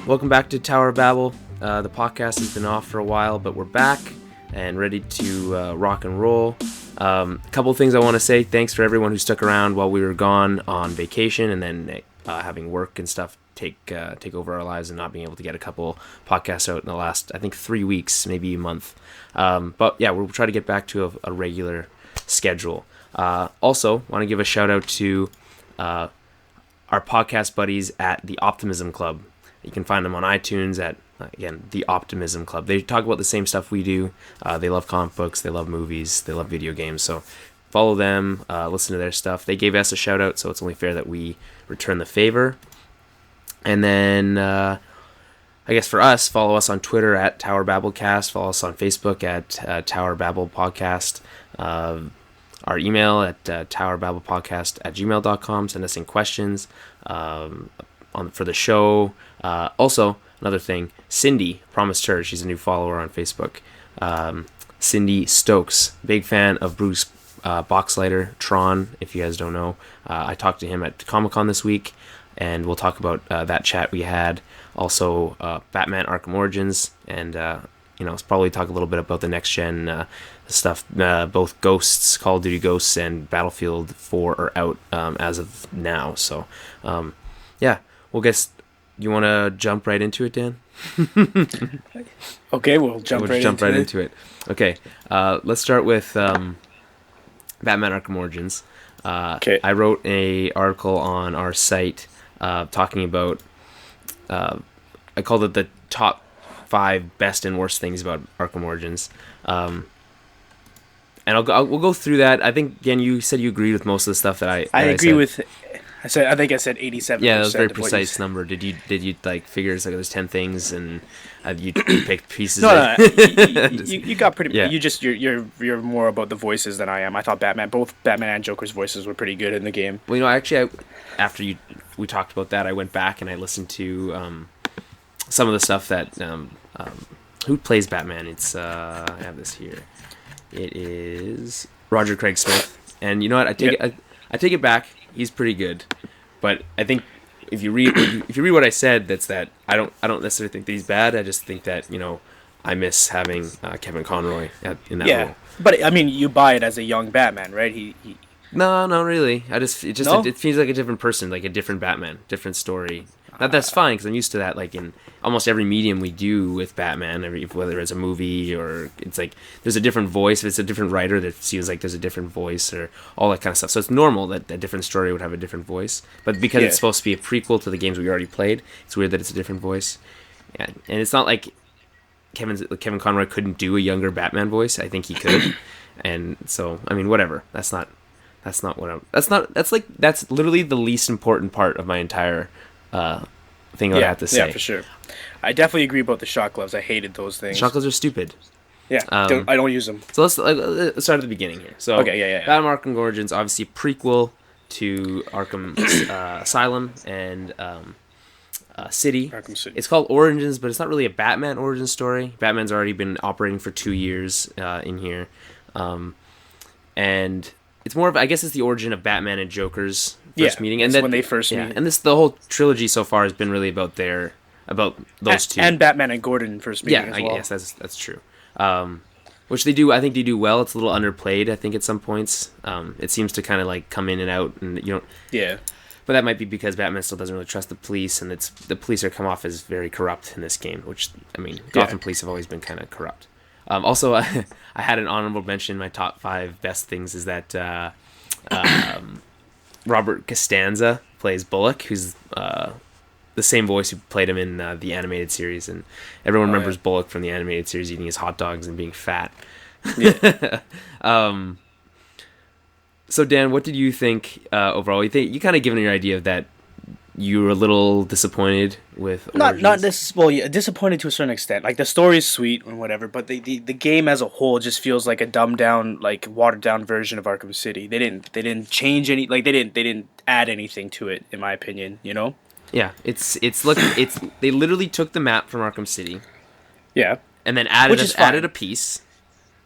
welcome back to Tower of Babble. The podcast has been off for a while, but we're back and ready to rock and roll. A couple of things I want to say. Thanks for everyone who stuck around while we were gone on vacation and then having work and stuff take over our lives and not being able to get a couple podcasts out in the last, I think, 3 weeks, maybe a month. But yeah, we'll try to get back to a regular schedule. Also, want to give a shout out to our podcast buddies at the Optimism Club. You can find them on iTunes at, again, the Optimism Club. They talk about the same stuff we do. They love comic books, they love movies, they love video games. So follow them, listen to their stuff. They gave us a shout out, so it's only fair that we return the favor. And then, I guess for us, follow us on Twitter at Tower Babblecast. Follow us on Facebook at Tower Babble Podcast. Our email at towerbabblepodcast@gmail.com. Send us in questions for the show. Also, another thing, Cindy, promised her, she's a new follower on Facebook. Cindy Stokes, big fan of Bruce Boxleitnter, Tron, if you guys don't know. I talked to him at Comicon this week, and we'll talk about that chat we had. Also, Batman Arkham Origins, and probably talk a little bit about the next gen stuff. Both Ghosts, Call of Duty Ghosts, and Battlefield 4 are out as of now. So, yeah, we'll guess. You want to jump right into it, Dan? Okay, we'll jump right into it. Okay, let's start with Batman Arkham Origins. Okay. I wrote an article on our site talking about, I called it the top 5 best and worst things about Arkham Origins. And we'll go through that. I think, again, you said you agreed with most of the stuff that I agree said. with. I think I said 87%. Yeah, that was a very precise number. Did you like figure it's like there's 10 things and you picked pieces? No, you got pretty. Yeah. You're more about the voices than I am. I thought both Batman and Joker's voices were pretty good in the game. Well, actually, after we talked about that, I went back and I listened to some of the stuff that who plays Batman. It's I have this here. It is Roger Craig Smith, and you know what? I take it back. He's pretty good, but I think if you read what I said, that's that I don't necessarily think that he's bad. I just think that I miss having Kevin Conroy in that role. But I mean, you buy it as a young Batman, right? He... No, not really. It feels like a different person, like a different Batman, different story. That's fine because I'm used to that. Like in almost every medium we do with Batman, whether it's a movie or it's like there's a different voice. If it's a different writer, that feels like there's a different voice or all that kind of stuff. So it's normal that a different story would have a different voice. But because it's supposed to be a prequel to the games we already played, it's weird that it's a different voice. Yeah, and it's not like Kevin Conroy couldn't do a younger Batman voice. I think he could, and so I mean, whatever. That's literally the least important part of my entire thing I would have to say. Yeah, for sure. I definitely agree about the shot gloves. I hated those things. Shot gloves are stupid. Yeah, I don't use them. So let's start at the beginning here. So, okay, Batman Arkham Origins, obviously prequel to Arkham Asylum and City. Arkham City. It's called Origins, but it's not really a Batman origin story. Batman's already been operating for 2 years in here. And it's more of, I guess it's the origin of Batman and Joker's first meeting, and when they first meet. And the whole trilogy so far has been really about those two, and Batman and Gordon first meeting. Yeah, as well. I guess that's true. Which they do. I think they do well. It's a little underplayed. I think at some points, it seems to kind of like come in and out, and you know. Yeah. But that might be because Batman still doesn't really trust the police, and the police are come off as very corrupt in this game. Which I mean, Gotham police have always been kind of corrupt. Also, I had an honorable mention in my top 5 best things is that Robert Costanza plays Bullock, who's the same voice who played him in the animated series, and everyone remembers Bullock from the animated series eating his hot dogs and being fat. Yeah. So Dan, what did you think overall? You kind of given your idea of that you were a little disappointed with Origins? Disappointed to a certain extent. Like the story is sweet and whatever, but the game as a whole just feels like a dumbed down, like watered down version of Arkham City. They didn't change any, like they didn't add anything to it, in my opinion. You know? Yeah, they literally took the map from Arkham City. Yeah. And then added a piece.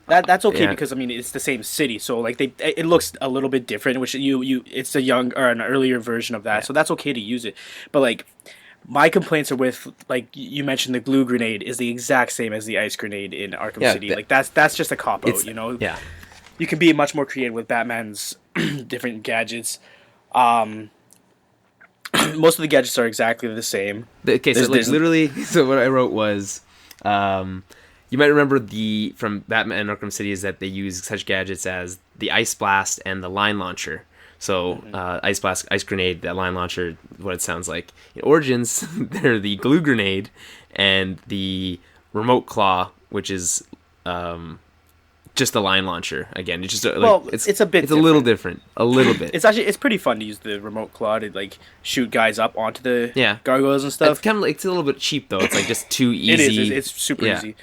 That's okay because I mean it's the same city, so like it looks a little bit different, which it's a young or an earlier version of that, so that's okay to use it. But like My complaints are with, like you mentioned, the glue grenade is the exact same as the ice grenade in Arkham City. Like that's just a cop out, you know. Yeah. You can be much more creative with Batman's different gadgets. Most of the gadgets are exactly the same. Okay, so like literally, so what I wrote was, you might remember from Batman Arkham City is that they use such gadgets as the Ice Blast and the Line Launcher. So Ice Blast, Ice Grenade, that Line Launcher, what it sounds like. In Origins, they're the Glue Grenade and the Remote Claw, which is just the Line Launcher. Again, it's just it's a little different, a little bit. It's pretty fun to use the Remote Claw to like shoot guys up onto the gargoyles and stuff. It's kind of like, it's a little bit cheap though. It's like just too easy. It is. It's super easy.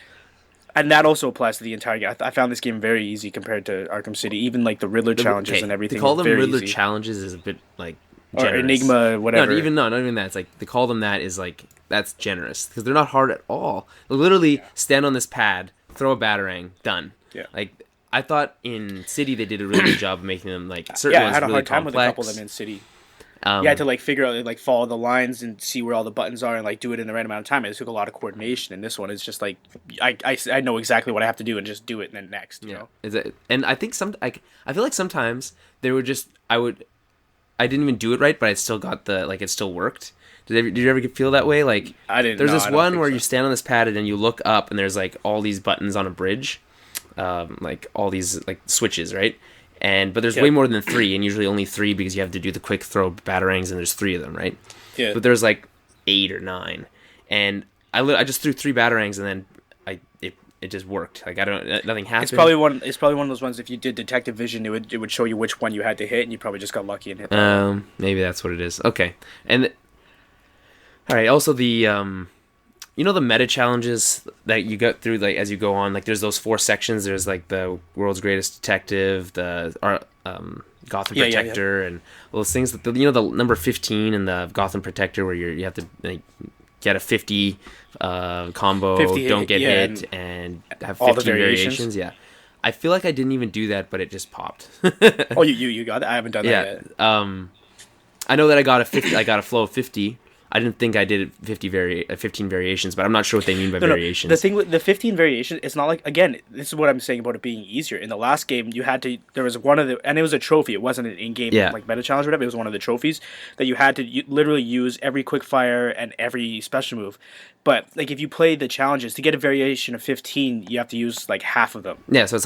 And that also applies to the entire game. I found this game very easy compared to Arkham City. Even like the Riddler challenges and everything. To call them Riddler easy. Challenges is a bit like generous. Or Enigma, whatever. Not even that. It's like to call them that is like that's generous because they're not hard at all. They literally stand on this pad, throw a batarang, done. Yeah. Like I thought in City they did a really good job of making them like certain ones really complex. I had a hard time with a couple of them in City. You had to like figure out like follow the lines and see where all the buttons are and like do it in the right amount of time. It took a lot of coordination. And this one is just like I know exactly what I have to do and just do it and then next. You know. And I think I feel like sometimes they were just I didn't even do it right, but I still got it still worked. Did you ever feel that way? Like I didn't. There's this one where you stand on this pad and then you look up and there's like all these buttons on a bridge, like all these like switches, right? But there's way more than 3, and usually only 3 because you have to do the quick throw batarangs, and there's 3 of them, right? Yeah. But there's like 8 or 9, and I just threw 3 batarangs, and then it just worked. Like nothing happened. It's probably one of those ones. If you did detective vision, it would show you which one you had to hit, and you probably just got lucky and hit that one. Maybe that's what it is. Okay, and all right. Also the the meta challenges that you get through like as you go on, like there's those 4 sections. There's like the world's greatest detective, the Gotham Protector, and those things that the number 15 and the Gotham Protector where you have to like, get a 50 combo, 50 don't get hit, and have 15 variations. Yeah, I feel like I didn't even do that, but it just popped. Oh, you got it? I haven't done that yet. I know that I got a 50. I got a flow of 50. I didn't think I did 15 variations, but I'm not sure what they mean by variations. The thing with the 15 variations, it's not like, again, this is what I'm saying about it being easier. In the last game, there was one of the, and it was a trophy. It wasn't an in-game like meta challenge or whatever. It was one of the trophies that you had to literally use every quick fire and every special move. But like if you play the challenges to get a variation of 15, you have to use like half of them. Yeah, so it's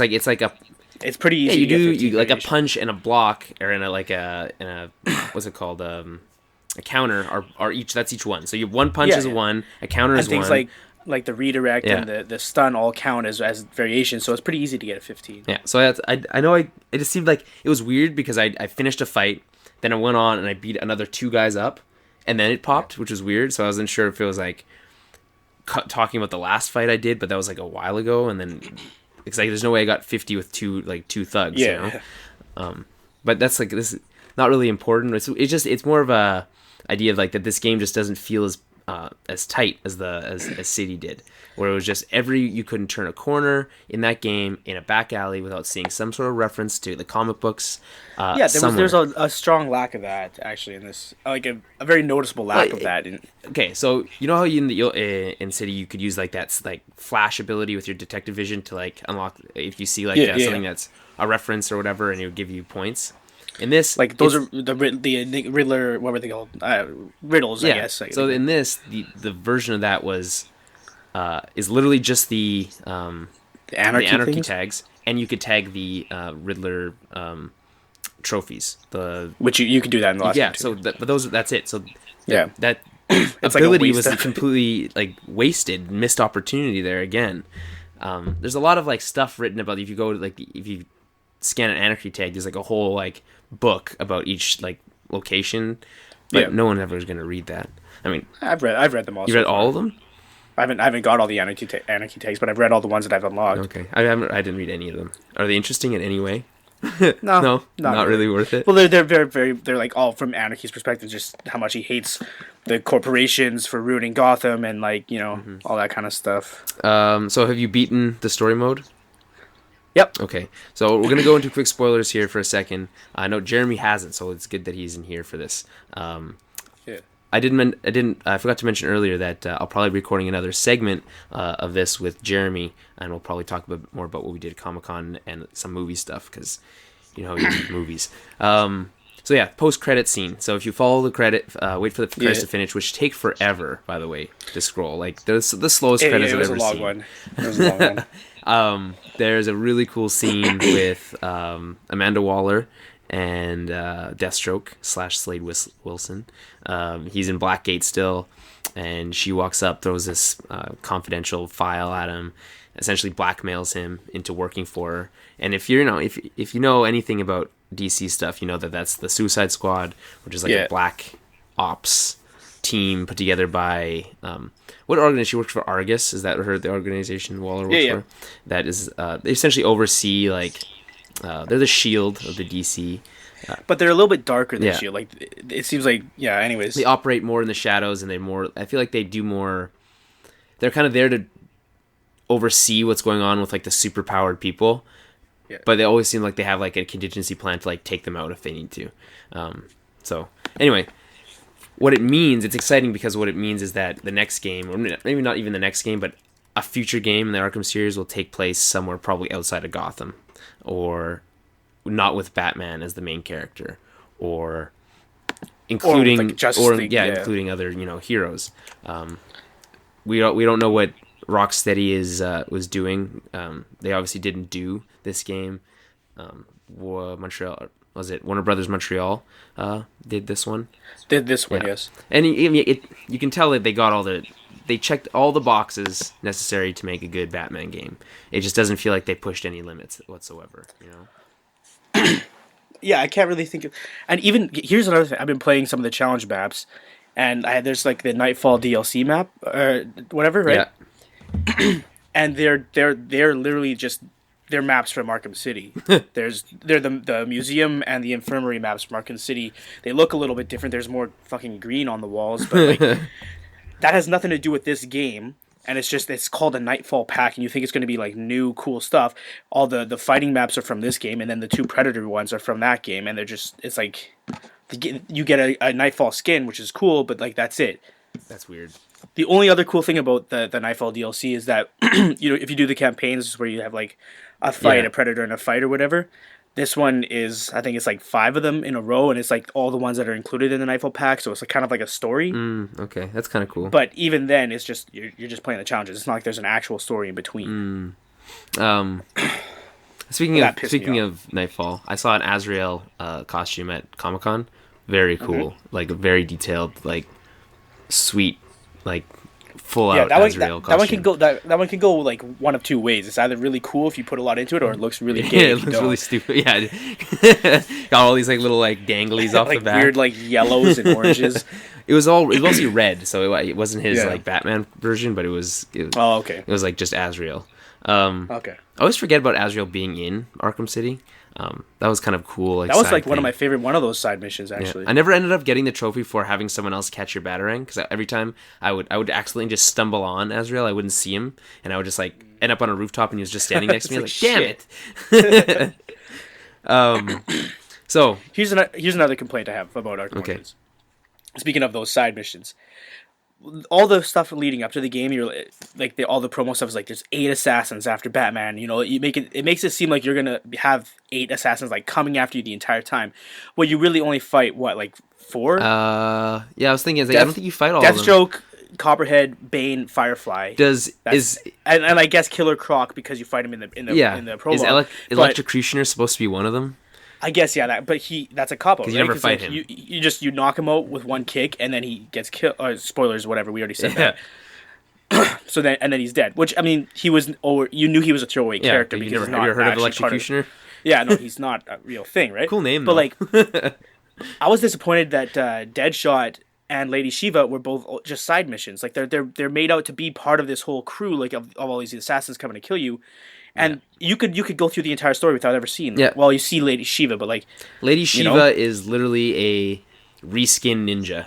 pretty easy. Yeah, you like a punch and a block, or in a what's it called? A counter are each. That's each one. So you have one punch is a 1, a counter is 1. And things like the redirect and the stun all count as variations. So it's pretty easy to get a 15. Yeah. So I know it just seemed like it was weird because I finished a fight, then I went on and I beat another 2 guys up, and then it popped, which was weird. So I wasn't sure if it was like talking about the last fight I did, but that was like a while ago, and then it's like there's no way I got 50 with 2 thugs. Yeah. You know? But that's like this is not really important. It's more of a idea of like that this game just doesn't feel as tight as City did, where it was just you couldn't turn a corner in that game in a back alley without seeing some sort of reference to the comic books. There's a strong lack of that actually in this, like a very noticeable lack of that. Okay, so you know how in City you could use like that like flash ability with your detective vision to like unlock if you see like something that's a reference or whatever, and it would give you points. In this, like those are the Riddler, what were they called? Riddles, I guess. So in this, the version of that is literally just the anarchy tags, and you could tag the Riddler trophies. Which you could do that in the last game too. But that's it. So that it's ability was completely like wasted, missed opportunity there again. There's a lot of like stuff written about if you scan an anarchy tag, there's like a whole like book about each like location, but no one ever is going to read that. I mean, I've read them all. You read all of them? I haven't got all the anarchy tags, but I've read all the ones that I've unlocked. Okay, I didn't read any of them. Are they interesting in any way? No, not really worth it. Well, they're very they're like all from Anarchy's perspective, just how much he hates the corporations for ruining Gotham and like all that kind of stuff. So have you beaten the story mode? Yep. Okay, so we're gonna go into quick spoilers here for a second. I know Jeremy hasn't, so it's good that he's in here for this. I forgot to mention earlier that I'll probably be recording another segment of this with Jeremy, and we'll probably talk a bit more about what we did at Comicon and some movie stuff, because you know you need movies. So yeah, post-credit scene. So if you follow the credit, wait for the credits to finish, which take forever, by the way, to scroll. Like the slowest credits I've ever seen. It was a long one. There's a really cool scene with Amanda Waller and Deathstroke / Slade Wilson. He's in Blackgate still, and she walks up, throws this confidential file at him, essentially blackmails him into working for her. And if you know anything about DC stuff, you know that's the Suicide Squad, which is like a black ops team put together by what organization? She works for Argus. Is that the organization Waller works for? That is they essentially oversee they're the Shield of the DC. But they're a little bit darker than Shield. Like it seems like anyways. They operate more in the shadows, and I feel like they do more. They're kind of there to oversee what's going on with like the superpowered people. Yeah. But they always seem like they have like a contingency plan to like take them out if they need to. So anyway, what it means, it's exciting because what it means is that the next game, or maybe not even the next game, but a future game in the Arkham series will take place somewhere probably outside of Gotham, or not with Batman as the main character, or including including other heroes. We don't know what Rocksteady was doing. They obviously didn't do this game. Montreal, was it Warner Brothers Montreal did this one? Yes. And you can tell that they checked all the boxes necessary to make a good Batman game. It just doesn't feel like they pushed any limits whatsoever, Yeah, I can't really think of... And even... Here's another thing. I've been playing some of the challenge maps, and there's like the Nightfall DLC map, or whatever, right? Yeah. And they're literally just... They're maps from Arkham City. They're the museum and the infirmary maps from Arkham City. They look a little bit different. There's more fucking green on the walls, but like... that has nothing to do with this game. And it's called a Nightfall pack, and you think it's going to be like new cool stuff. All the fighting maps are from this game, and then the 2 Predator ones are from that game, and it's like you get a Nightfall skin, which is cool, but like that's it. That's weird. The only other cool thing about the Nightfall DLC is that if you do the campaigns where you have like a fight, a Predator, and a fight or whatever. This one is, I think it's like 5 of them in a row, and it's like all the ones that are included in the Nightfall pack, so it's like kind of like a story. Okay, that's kind of cool. But even then, it's just you're just playing the challenges. It's not like there's an actual story in between. Speaking of Nightfall, I saw an Azrael costume at Comicon. Very cool, like a very detailed, like sweet, like full out Azrael costume. That one can go like one of 2 ways. It's either really cool if you put a lot into it, or it looks really gay. Yeah, it looks really stupid. Yeah, got all these like little like danglies off like the back, weird like yellows and oranges. It was mostly red, so it wasn't his like Batman version, but it was okay. It was like just Azrael. Okay. I always forget about Azrael being in Arkham City. That was kind of cool. Like, that was like one of my favorite one of those side missions actually. Yeah. I never ended up getting the trophy for having someone else catch your Batarang, because every time I would accidentally just stumble on Azrael. I wouldn't see him, and I would just like end up on a rooftop, and he was just standing next to me. Like, damn it! So here's another complaint I have about Arkham Origins. Speaking of those side missions, all the stuff leading up to the game, you're like all the promo stuff is like there's 8 assassins after Batman. It makes it seem like you're gonna have 8 assassins like coming after you the entire time. Well, you really only fight like 4. I was thinking, I don't think you fight all of them. Deathstroke, Copperhead, Bane, Firefly. And I guess Killer Croc, because you fight him in the prologue. Is Electrocutioner supposed to be one of them? I guess that's a cop out. Because you never fight him. You knock him out with one kick, and then he gets killed. Spoilers, whatever. We already said that. So then he's dead. Which I mean, you knew he was a throwaway character because have you ever heard of Electrocutioner? Yeah, no, he's not a real thing, right? Cool name, but though. Like, I was disappointed that Deadshot and Lady Shiva were both just side missions. Like they're made out to be part of this whole crew, like of all these assassins coming to kill you. And you could go through the entire story without ever seeing them. Yeah. Well, you see Lady Shiva, but like... Lady Shiva is literally a reskin ninja.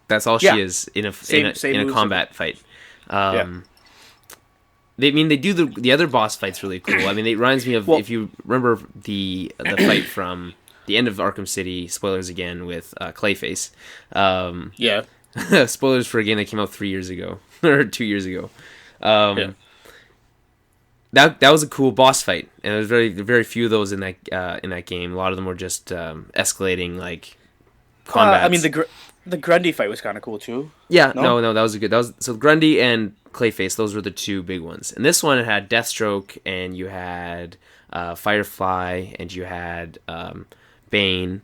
That's all she is in a combat fight. They do the other boss fights really cool. I mean, it reminds me of, if you remember the fight from the end of Arkham City, spoilers again, with Clayface. Spoilers for a game that came out 3 years ago or 2 years ago. Yeah. That was a cool boss fight, and there's very few of those in that game. A lot of them were just escalating like combat. I mean the Grundy fight was kind of cool too. Yeah, no, that was so Grundy and Clayface. Those were the two big ones. And this one, it had Deathstroke, and you had Firefly, and you had Bane.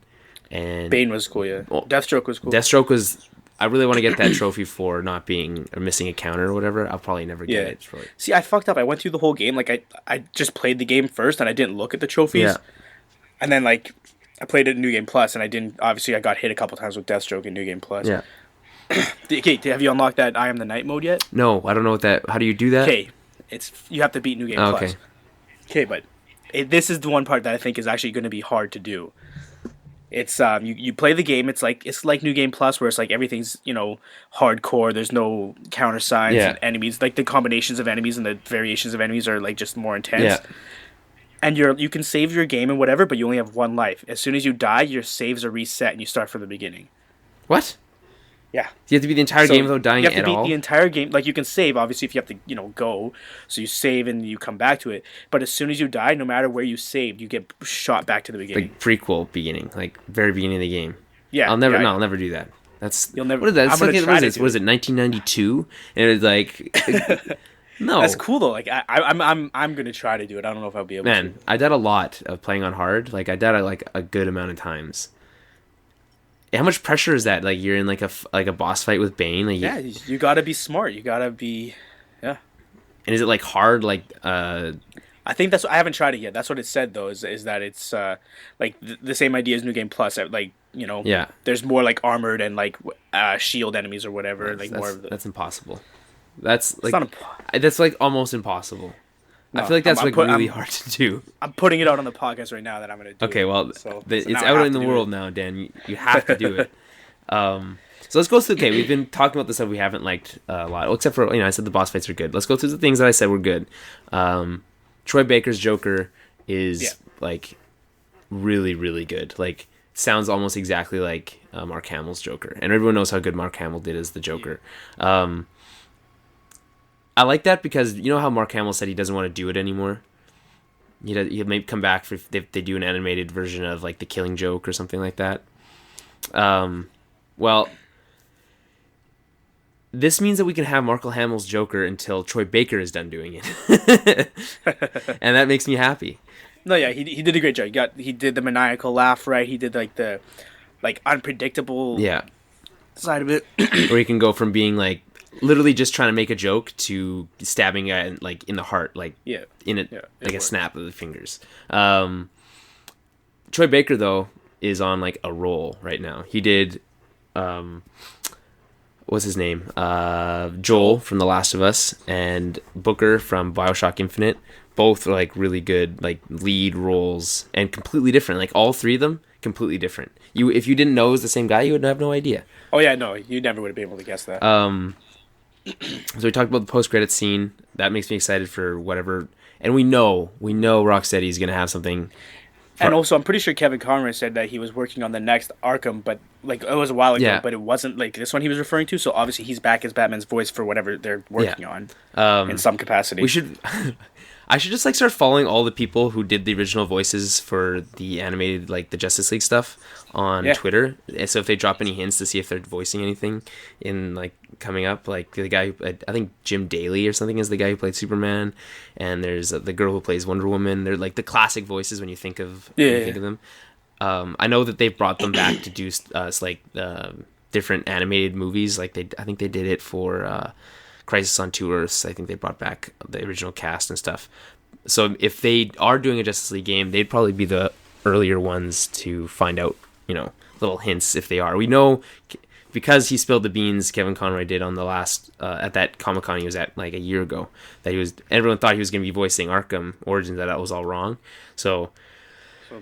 And Bane was cool, yeah. Well, Deathstroke was cool. Deathstroke was. I really want to get that trophy for not being or missing a counter or whatever. I'll probably never get it. Probably... See, I fucked up. I went through the whole game. Like I just played the game first, and I didn't look at the trophies. Yeah. And then like I played it in New Game Plus, and I didn't. Obviously, I got hit a couple times with Deathstroke in New Game Plus. Yeah. Okay, have you unlocked that I Am the Night mode yet? No, I don't know what that. How do you do that? Okay, you have to beat New Game Plus. Okay. Okay, but this is the one part that I think is actually going to be hard to do. It's you play the game. It's like New Game Plus, where it's like everything's hardcore. There's no counter signs and enemies. Like the combinations of enemies and the variations of enemies are like just more intense. Yeah. And you can save your game and whatever, but you only have one life. As soon as you die, your saves are reset and you start from the beginning. What? Yeah. You have to beat the entire game without dying at all? You have to beat the entire game. Like, you can save, obviously, if you have to, go. So you save and you come back to it. But as soon as you die, no matter where you saved, you get shot back to the beginning. Like prequel beginning. Like, very beginning of the game. Yeah. I'll never do that. You'll never... What is that? It's like, what is it, 1992? And it's like... No. That's cool, though. Like, I'm going to try to do it. I don't know if I'll be able to. Man, I did a lot of playing on hard. Like, I did it, like, a good amount of times. How much pressure is that? Like, you're in like a boss fight with Bane. Like, you gotta be smart. You gotta be, yeah. And is it like hard? Like, I think that's. I haven't tried it yet. That's what it said though. Is that it's like the same idea as New Game Plus. Like Yeah. There's more like armored and like shield enemies or whatever. That's impossible. That's like that's like almost impossible. No, I feel like that's really hard to do. I'm putting it out on the podcast right now that I'm going to do Okay, well, it's out in the world now, Dan. You have to do it. So let's go through... Okay, we've been talking about the stuff we haven't liked a lot. Well, except for, I said the boss fights are good. Let's go through the things that I said were good. Troy Baker's Joker is, like, really, really good. Like, sounds almost exactly like Mark Hamill's Joker. And everyone knows how good Mark Hamill did as the Joker. I like that because you know how Mark Hamill said he doesn't want to do it anymore? He'll maybe come back if they do an animated version of like The Killing Joke or something like that. Well, this means that we can have Mark Hamill's Joker until Troy Baker is done doing it. And that makes me happy. No, yeah, he did a great job. He did the maniacal laugh right. He did like the unpredictable side of it. Or he can go from being like literally just trying to make a joke to stabbing it like in the heart, like a snap of the fingers. Troy Baker though is on like a roll right now. He did what's his name? Joel from The Last of Us and Booker from BioShock Infinite. Both are like really good like lead roles and completely different. Like all three of them completely different. If you didn't know it was the same guy, you would have no idea. Oh yeah, no, you never would have been able to guess that. So we talked about the post-credits scene. That makes me excited for whatever. And we know Rocksteady's going to have something. And also, I'm pretty sure Kevin Conroy said that he was working on the next Arkham, but like it was a while ago, but it wasn't like this one he was referring to. So obviously he's back as Batman's voice for whatever they're working on in some capacity. We should... I should just like start following all the people who did the original voices for the animated, like the Justice League stuff on Twitter. So if they drop any hints to see if they're voicing anything in like coming up, like the guy who, I think Jim Daly or something is the guy who played Superman, and there's the girl who plays Wonder Woman. They're like the classic voices when you think of think of them. I know that they've brought them back to do different animated movies. Like I think they did it for. Crisis on Two Earths. I think they brought back the original cast and stuff. So if they are doing a Justice League game, they'd probably be the earlier ones to find out, little hints if they are. We know because he spilled the beans. Kevin Conroy did on the last at that Comicon he was at like a year ago. That everyone thought he was going to be voicing Arkham Origins. That was all wrong. So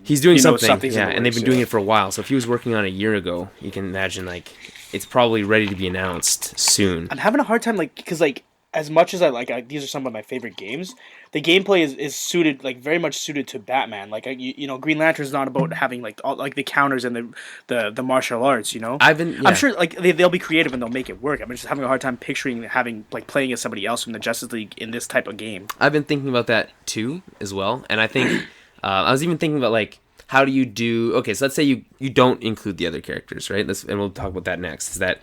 he's doing something. Yeah, and they've been doing it for a while. So if he was working on it a year ago, you can imagine like. It's probably ready to be announced soon. I'm having a hard time, like, because, like, as much as these are some of my favorite games, the gameplay is suited, like, very much suited to Batman. Like, Green Lantern's not about having like all like the counters and the martial arts. I'm sure like they'll be creative and they'll make it work. I'm just having a hard time picturing having like playing as somebody else from the Justice League in this type of game. I've been thinking about that too as well, and I think I was even thinking about like how do you do? Okay, so let's say you don't include the other characters, right? And we'll talk about that next. Is that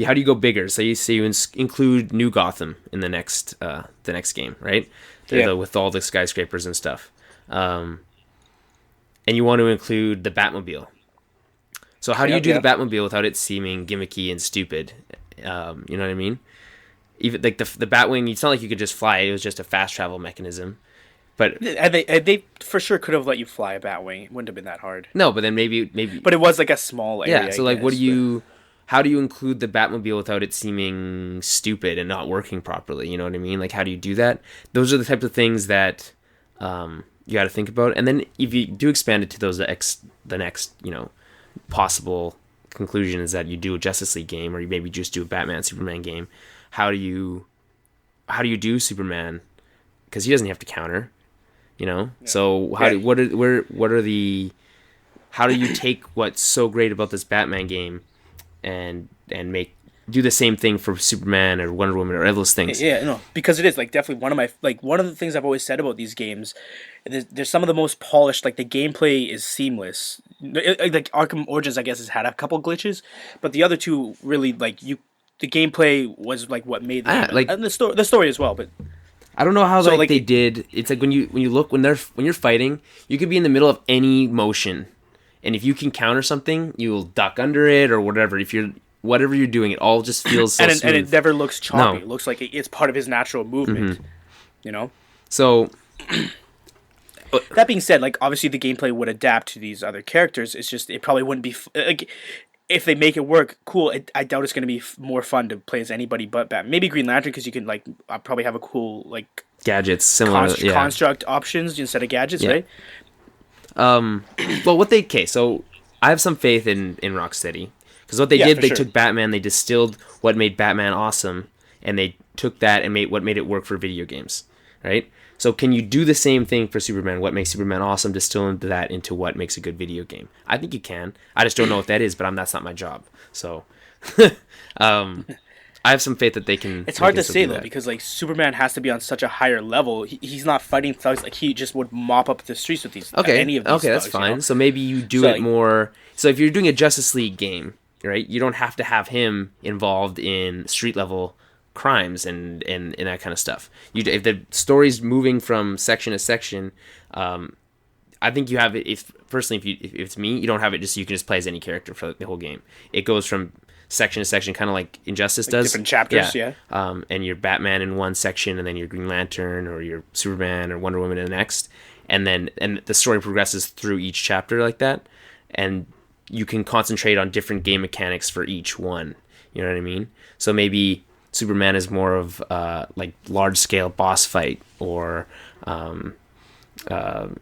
how do you go bigger? So you include New Gotham in the next game, right? With all the skyscrapers and stuff, and you want to include the Batmobile. So how do you do the Batmobile without it seeming gimmicky and stupid? You know what I mean? Even like the Batwing, it's not like you could just fly. It was just a fast travel mechanism. But they for sure could have let you fly a Batwing. It wouldn't have been that hard. No, but then maybe. But it was like a small area. Yeah. So like, how do you include the Batmobile without it seeming stupid and not working properly? You know what I mean? Like, how do you do that? Those are the types of things that you got to think about. And then if you do expand it to the next, possible conclusion is that you do a Justice League game, or you maybe just do a Batman Superman game. How do you do Superman? Because he doesn't have to counter, Yeah. So how do you take what's so great about this Batman game and do the same thing for Superman or Wonder Woman or all those things? Yeah, no, because it is like definitely one of the things I've always said about these games. There's some of the most polished. Like the gameplay is seamless. Like Arkham Origins, I guess, has had a couple glitches, but the other two really the gameplay was like what made and the story as well. But I don't know how they did. It's like when you're fighting, you could be in the middle of any motion, and if you can counter something, you'll duck under it or whatever. Whatever you're doing, it all just feels so smooth. And it never looks choppy. No. It looks like it's part of his natural movement. Mm-hmm. So that being said, like obviously the gameplay would adapt to these other characters. It's just it probably wouldn't be like if they make it work, cool. I doubt it's going to be more fun to play as anybody but Batman. Maybe Green Lantern because you can like probably have a cool like gadgets similar construct options instead of gadgets, right? Well, so I have some faith in Rocksteady because what they did, they took Batman, they distilled what made Batman awesome, and they took that and made it work for video games, right? So can you do the same thing for Superman? What makes Superman awesome? Distill that into what makes a good video game. I think you can. I just don't know what that is, but that's not my job. So I have some faith that they can. It's hard to say though, because like Superman has to be on such a higher level. He's not fighting thugs. Like he just would mop up the streets with these. Any of these thugs, that's fine. So maybe you do it more. So if you're doing a Justice League game, right, you don't have to have him involved in street level crimes and that kind of stuff. If the story's moving from section to section, I think you have it. If it's me, you don't have it just so you can just play as any character for the whole game. It goes from section to section, kind of like Injustice does. Different chapters, yeah. And you're Batman in one section, and then you're Green Lantern or you're Superman or Wonder Woman in the next, and the story progresses through each chapter like that, and you can concentrate on different game mechanics for each one. You know what I mean? So maybe Superman is more of like large scale boss fight or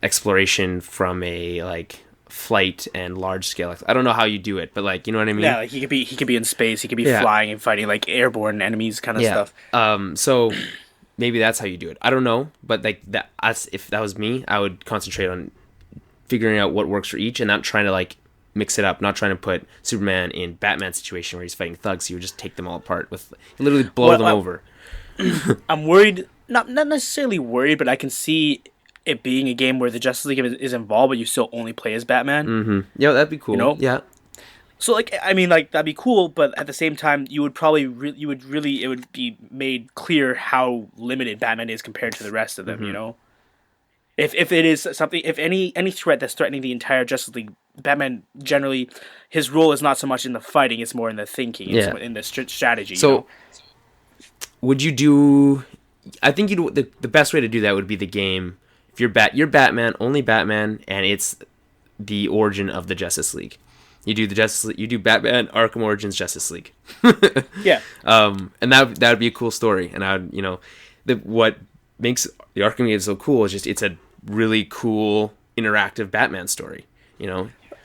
exploration from a like flight and large scale. I don't know how you do it, but like you know what I mean? Yeah, like he could be in space, he could be flying and fighting like airborne enemies kind of stuff. So maybe that's how you do it. I don't know, but like that, if that was me, I would concentrate on figuring out what works for each and not trying to like mix it up, not trying to put Superman in Batman situation where he's fighting thugs. You would just take them all apart literally blow them over. I'm worried, not necessarily worried, but I can see it being a game where the Justice League is involved, but you still only play as Batman. Mm-hmm. Yeah, that'd be cool. Yeah. So like, I mean, like that'd be cool, but at the same time, it would be made clear how limited Batman is compared to the rest of them. Mm-hmm. If it is something, if any threat that's threatening the entire Justice League, Batman generally, his role is not so much in the fighting; it's more in the thinking, in the strategy. So, would you do? I think the best way to do that would be the game. If you're Batman, only Batman, and it's the origin of the Justice League. You do you do Batman Arkham Origins Justice League. Yeah. And that would be a cool story, and I would what makes the Arkham game so cool is just it's a really cool interactive Batman story.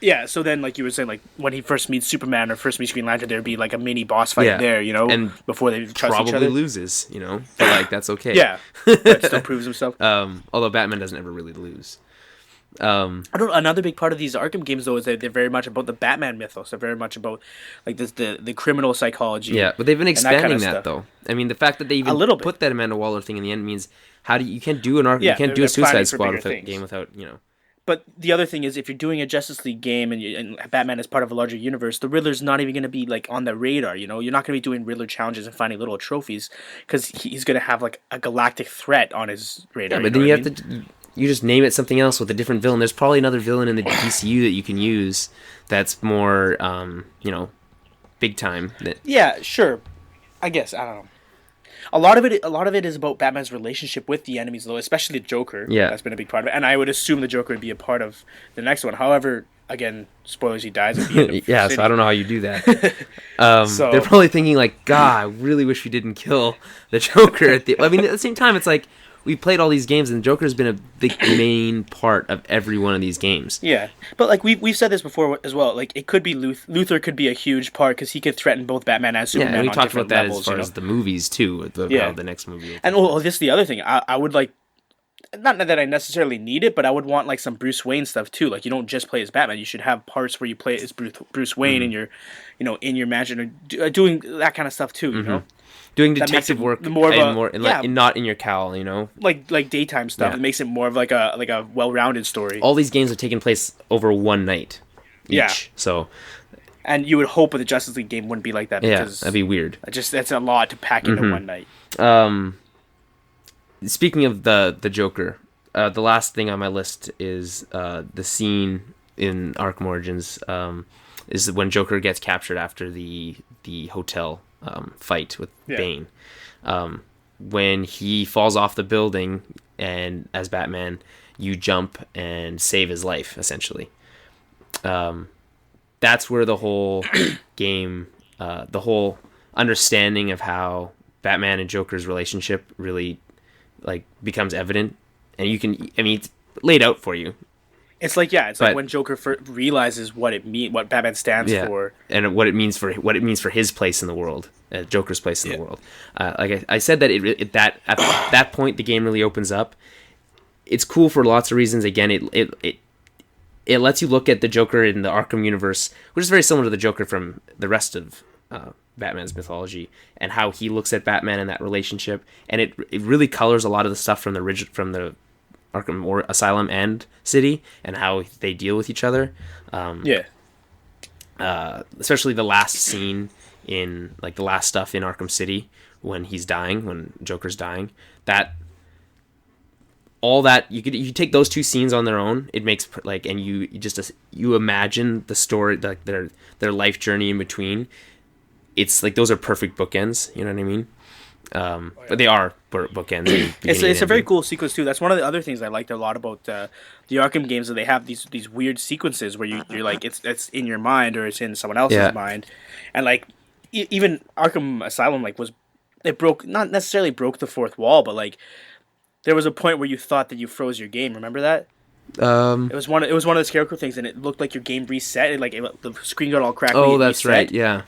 Yeah, so then, like you were saying, like when he first meets Superman or first meets Green Lantern, there'd be like a mini boss fight there, you know, and before they trust each probably other. loses, you know, but like that's okay. Yeah, that still proves himself. Although Batman doesn't ever really lose. Another big part of these Arkham games, though, is that they're very much about the Batman mythos. They're very much about like this, the criminal psychology. Yeah, but they've been expanding that, stuff. though. I mean, the fact that they even put that Amanda Waller thing in the end means you can't do an Arkham, you can't do a Suicide Squad game without, you know. But the other thing is, if you're doing a Justice League game and Batman is part of a larger universe, the Riddler's not even going to be like on the radar. You know, you're not going to be doing Riddler challenges and finding little trophies because he's going to have like a galactic threat on his radar. Yeah, but then you have to. You just name it something else with a different villain. There's probably another villain in the DCU that you can use that's more, you know, big time. Yeah, sure. I guess I don't know. A lot of it is about Batman's relationship with the enemies, though, especially the Joker. Yeah, that's been a big part of it, and I would assume the Joker would be a part of the next one. However, again, spoilers: he dies at the end. Yeah, so I don't know how you do that. They're probably thinking like, God, I really wish we didn't kill the Joker at the. I mean, at the same time, it's like. We played all these games, and Joker's been a big main part of every one of these games. Yeah, but like we've said this before as well. Like it could be Luthor could be a huge part because he could threaten both Batman and Superman. Yeah, and we talked about that levels, as far as the movies too. How the next movie. And this is the other thing. I would like, not that I necessarily need it, but I would want like some Bruce Wayne stuff too. Like you don't just play as Batman. You should have parts where you play as Bruce Wayne and you're, you know, in your mansion or doing that kind of stuff too. You know. Doing detective work not in your cowl, you know, like daytime stuff. It makes it more of like a well-rounded story. All these games have taken place over one night each. Yeah. So, and you would hope the Justice League game wouldn't be like that. Yeah, that'd be weird. That's a lot to pack into one night. Speaking of the Joker, the last thing on my list is the scene in Arkham Origins. Is when Joker gets captured after the hotel fight with Bane. When he falls off the building and as Batman, you jump and save his life, essentially. That's where the whole game, the whole understanding of how Batman and Joker's relationship really like becomes evident. And you can, I mean, it's laid out for you. It's like like when Joker realizes what Batman stands for, and what it means for his place in the world, Joker's place in the world. Like I said, that at that point the game really opens up. It's cool for lots of reasons. Again, it lets you look at the Joker in the Arkham universe, which is very similar to the Joker from the rest of Batman's mythology, and how he looks at Batman and that relationship, and it really colors a lot of the stuff from the Arkham Asylum and City and how they deal with each other. Especially the last scene in like the last stuff in Arkham City when Joker's dying. All that you take those two scenes on their own, it makes like, and you imagine the story, like their life journey in between. It's like those are perfect bookends. You know what I mean? But they are bookends. It's a very cool sequence too. That's one of the other things I liked a lot about the Arkham games, that they have these weird sequences where you're like it's in your mind or it's in someone else's mind, and like even Arkham Asylum not necessarily broke the fourth wall, but like there was a point where you thought that you froze your game. Remember that? It was one of the Scarecrow things, and it looked like your game reset. The screen got all cracked. Oh, that's right. Yeah.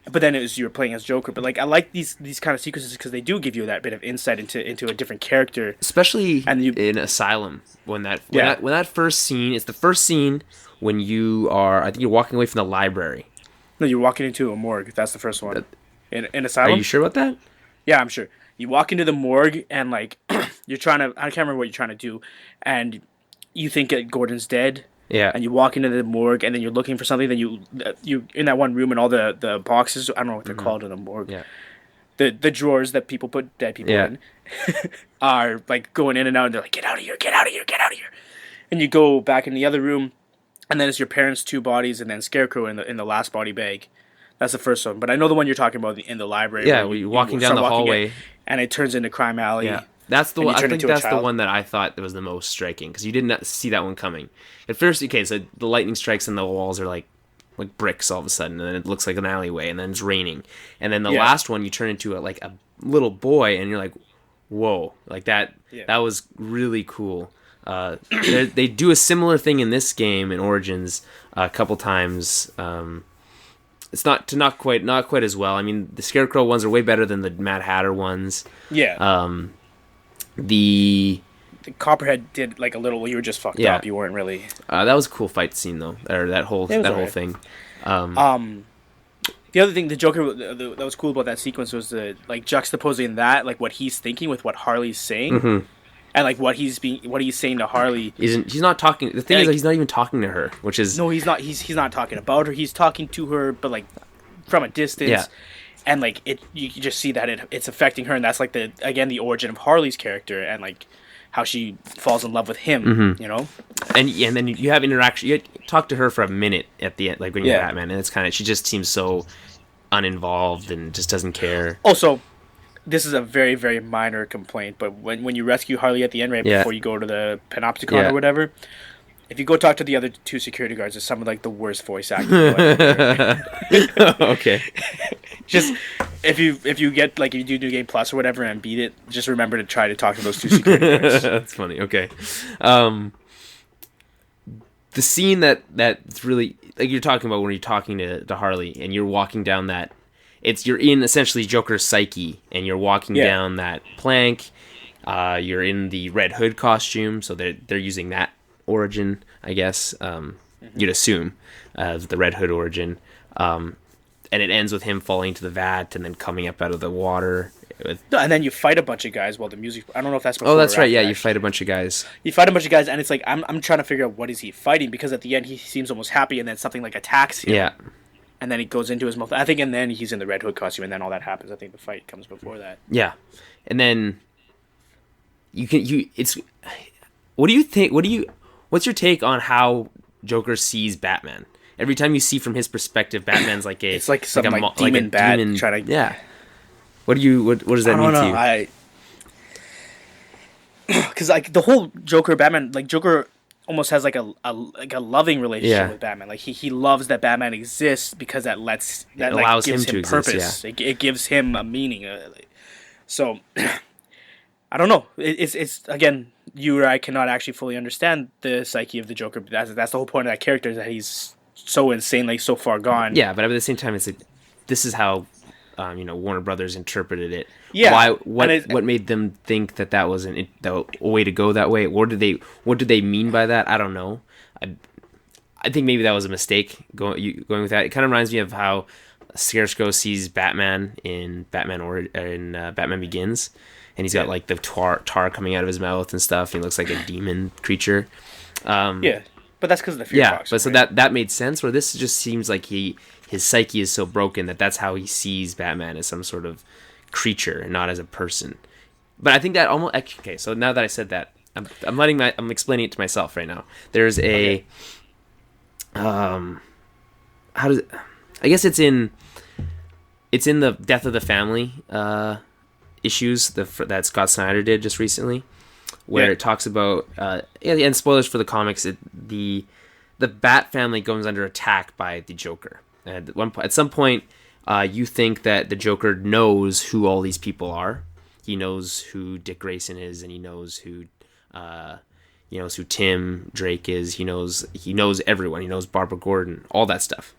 But then you were playing as Joker. But like I like these kind of sequences because they do give you that bit of insight into a different character, especially in Asylum when that first scene. It's the first scene when you are. I think you're walking away from the library. No, you're walking into a morgue. That's the first one. In Asylum. Are you sure about that? Yeah, I'm sure. You walk into the morgue and like you're trying to. I can't remember what you're trying to do, and you think Gordon's dead. Yeah. And you walk into the morgue, and then you're looking for something. Then you in that one room, and all the boxes. I don't know what they're called in the morgue. Yeah. The drawers that people put dead people in are like going in and out. And they're like, "Get out of here! Get out of here! Get out of here!" And you go back in the other room, and then it's your parents' two bodies, and then Scarecrow in the last body bag. That's the first one. But I know the one you're talking about in the library. Yeah, you're walking down the hallway, and it turns into Crime Alley. Yeah. That's the one. I think that's the one that I thought was the most striking because you didn't see that one coming. At first, so the lightning strikes and the walls are like bricks all of a sudden, and then it looks like an alleyway, and then it's raining, and then the last one you turn into a little boy, and you're like, whoa, like that. Yeah. That was really cool. They do a similar thing in this game in Origins a couple times. It's not quite as well. I mean, the Scarecrow ones are way better than the Mad Hatter ones. Yeah. The Copperhead did like a little. You were just fucked up. You weren't really. That was a cool fight scene though, or that whole thing. The other thing, the Joker that was cool about that sequence was the like juxtaposing that, like what he's thinking with what Harley's saying, and like what he's saying to Harley. He's not talking. The thing is, he's not even talking to her, which is no, he's not. He's not talking about her. He's talking to her, but like from a distance. Yeah. And like you just see that it's affecting her, and that's like the origin of Harley's character, and like how she falls in love with him, you know. And then you have interaction. You talk to her for a minute at the end, like when you're Batman, and it's kind of she just seems so uninvolved and just doesn't care. Also, this is a very, very minor complaint, but when you rescue Harley at the end, before you go to the Panopticon or whatever, if you go talk to the other two security guards, it's some of like the worst voice acting. Okay. Just if you get like if you do New Game Plus or whatever and beat it, just remember to try to talk to those two security guards. That's funny. Okay. The scene that's really like you're talking about when you're talking to Harley and you're walking down that, you're in essentially Joker's psyche and you're walking down that plank. You're in the Red Hood costume, so they're using that origin, I guess. You'd assume as the Red Hood origin. And it ends with him falling to the vat and then coming up out of the water. And then you fight a bunch of guys while the music. I don't know if that's before. Oh, that's right. Yeah, you fight a bunch of guys. You fight a bunch of guys, and it's like I'm trying to figure out what is he fighting, because at the end he seems almost happy, and then something like attacks him. Yeah. And then he goes into his mouth. I think, and then he's in the Red Hood costume, and then all that happens. I think the fight comes before that. Yeah, and then it's. What do you think? What's your take on how Joker sees Batman? Every time you see from his perspective, Batman's like it's like some like demon bat trying to. Yeah. What does that mean to you? Because like the whole Joker Batman, like Joker almost has like a loving relationship with Batman. Like he loves that Batman exists because that allows gives him purpose. Exist, it gives him a meaning. So I don't know. It's again, you or I cannot actually fully understand the psyche of the Joker. But that's the whole point of that character, is that he's so insanely so far gone. Yeah, but at the same time, it's like this is how Warner Brothers interpreted it. Yeah. What made them think that wasn't the way to go that way? What did they mean by that? I don't know. I think maybe that was a mistake going with that. It kind of reminds me of how Scarecrow sees Batman in Batman Begins, and he's got like the tar coming out of his mouth and stuff. And he looks like a demon creature. Yeah. But that's because of the fear box. But right? So that made sense. Where this just seems like his psyche is so broken that's how he sees Batman, as some sort of creature and not as a person. But I think that almost okay. So now that I said that, I'm explaining it to myself right now. There's a how does it? I guess it's in the Death of the Family issues that Scott Snyder did just recently, where it talks about and spoilers for the comics, the Bat family goes under attack by the Joker. And at some point, you think that the Joker knows who all these people are. He knows who Dick Grayson is, and he knows who Tim Drake is. He knows everyone. He knows Barbara Gordon, all that stuff.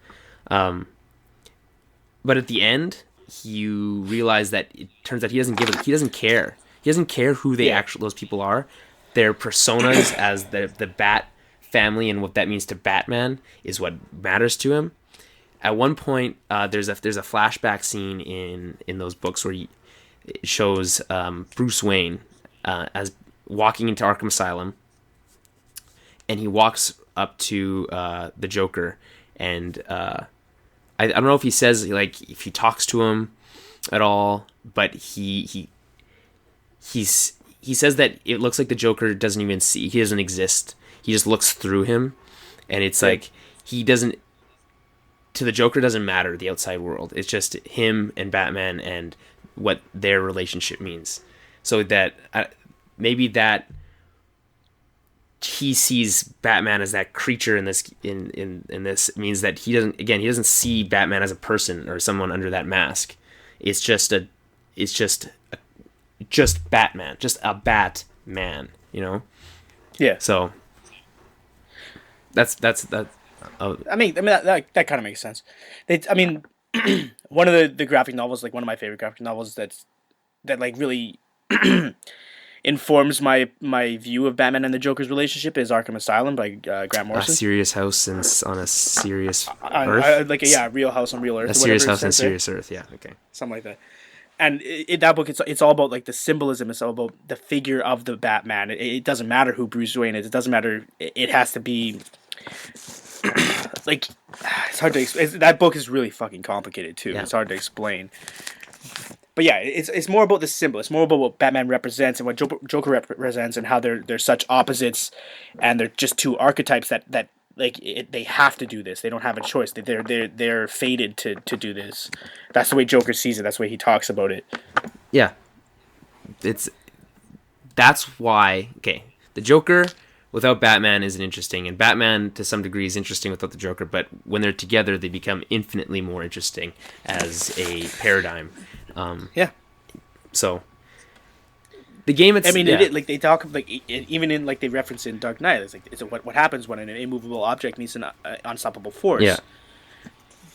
But at the end, you realize that it turns out he doesn't care. He doesn't care who those people are. Their personas as the Bat family and what that means to Batman is what matters to him. At one point, there's a flashback scene in those books where it shows Bruce Wayne as walking into Arkham Asylum, and he walks up to the Joker, and I don't know if he says, like, if he talks to him at all, but he says that it looks like the Joker doesn't even see. He doesn't exist. He just looks through him, and it's like he doesn't. To the Joker, doesn't matter the outside world. It's just him and Batman and what their relationship means. So that maybe that he sees Batman as that creature in this means that he doesn't see Batman as a person or someone under that mask. It's just Batman, just a Batman, Yeah. So that's that. That kind of makes sense. One of the graphic novels, like one of my favorite graphic novels, that like really informs my view of Batman and the Joker's relationship is Arkham Asylum by Grant A Morrison. serious house on a serious Earth. Real house on real Earth. A serious house on serious Earth. Yeah. Okay. Something like that. And that book, it's all about like the symbolism. It's all about the figure of the Batman. It doesn't matter who Bruce Wayne is. It doesn't matter. It has to be like, it's hard to explain. That book is really fucking complicated too. Yeah. It's hard to explain. But yeah, it's more about the symbol. It's more about what Batman represents and what Joker represents, and how they're such opposites, and they're just two archetypes that like they have to do this. They don't have a choice. They're fated to do this. That's the way Joker sees it. That's the way he talks about it. Yeah, that's why. Okay, the Joker without Batman isn't interesting, and Batman to some degree is interesting without the Joker. But when they're together, they become infinitely more interesting as a paradigm. Yeah. So the game, like they talk like even in like they reference in Dark Knight. It's like what happens when an immovable object meets an unstoppable force. Yeah.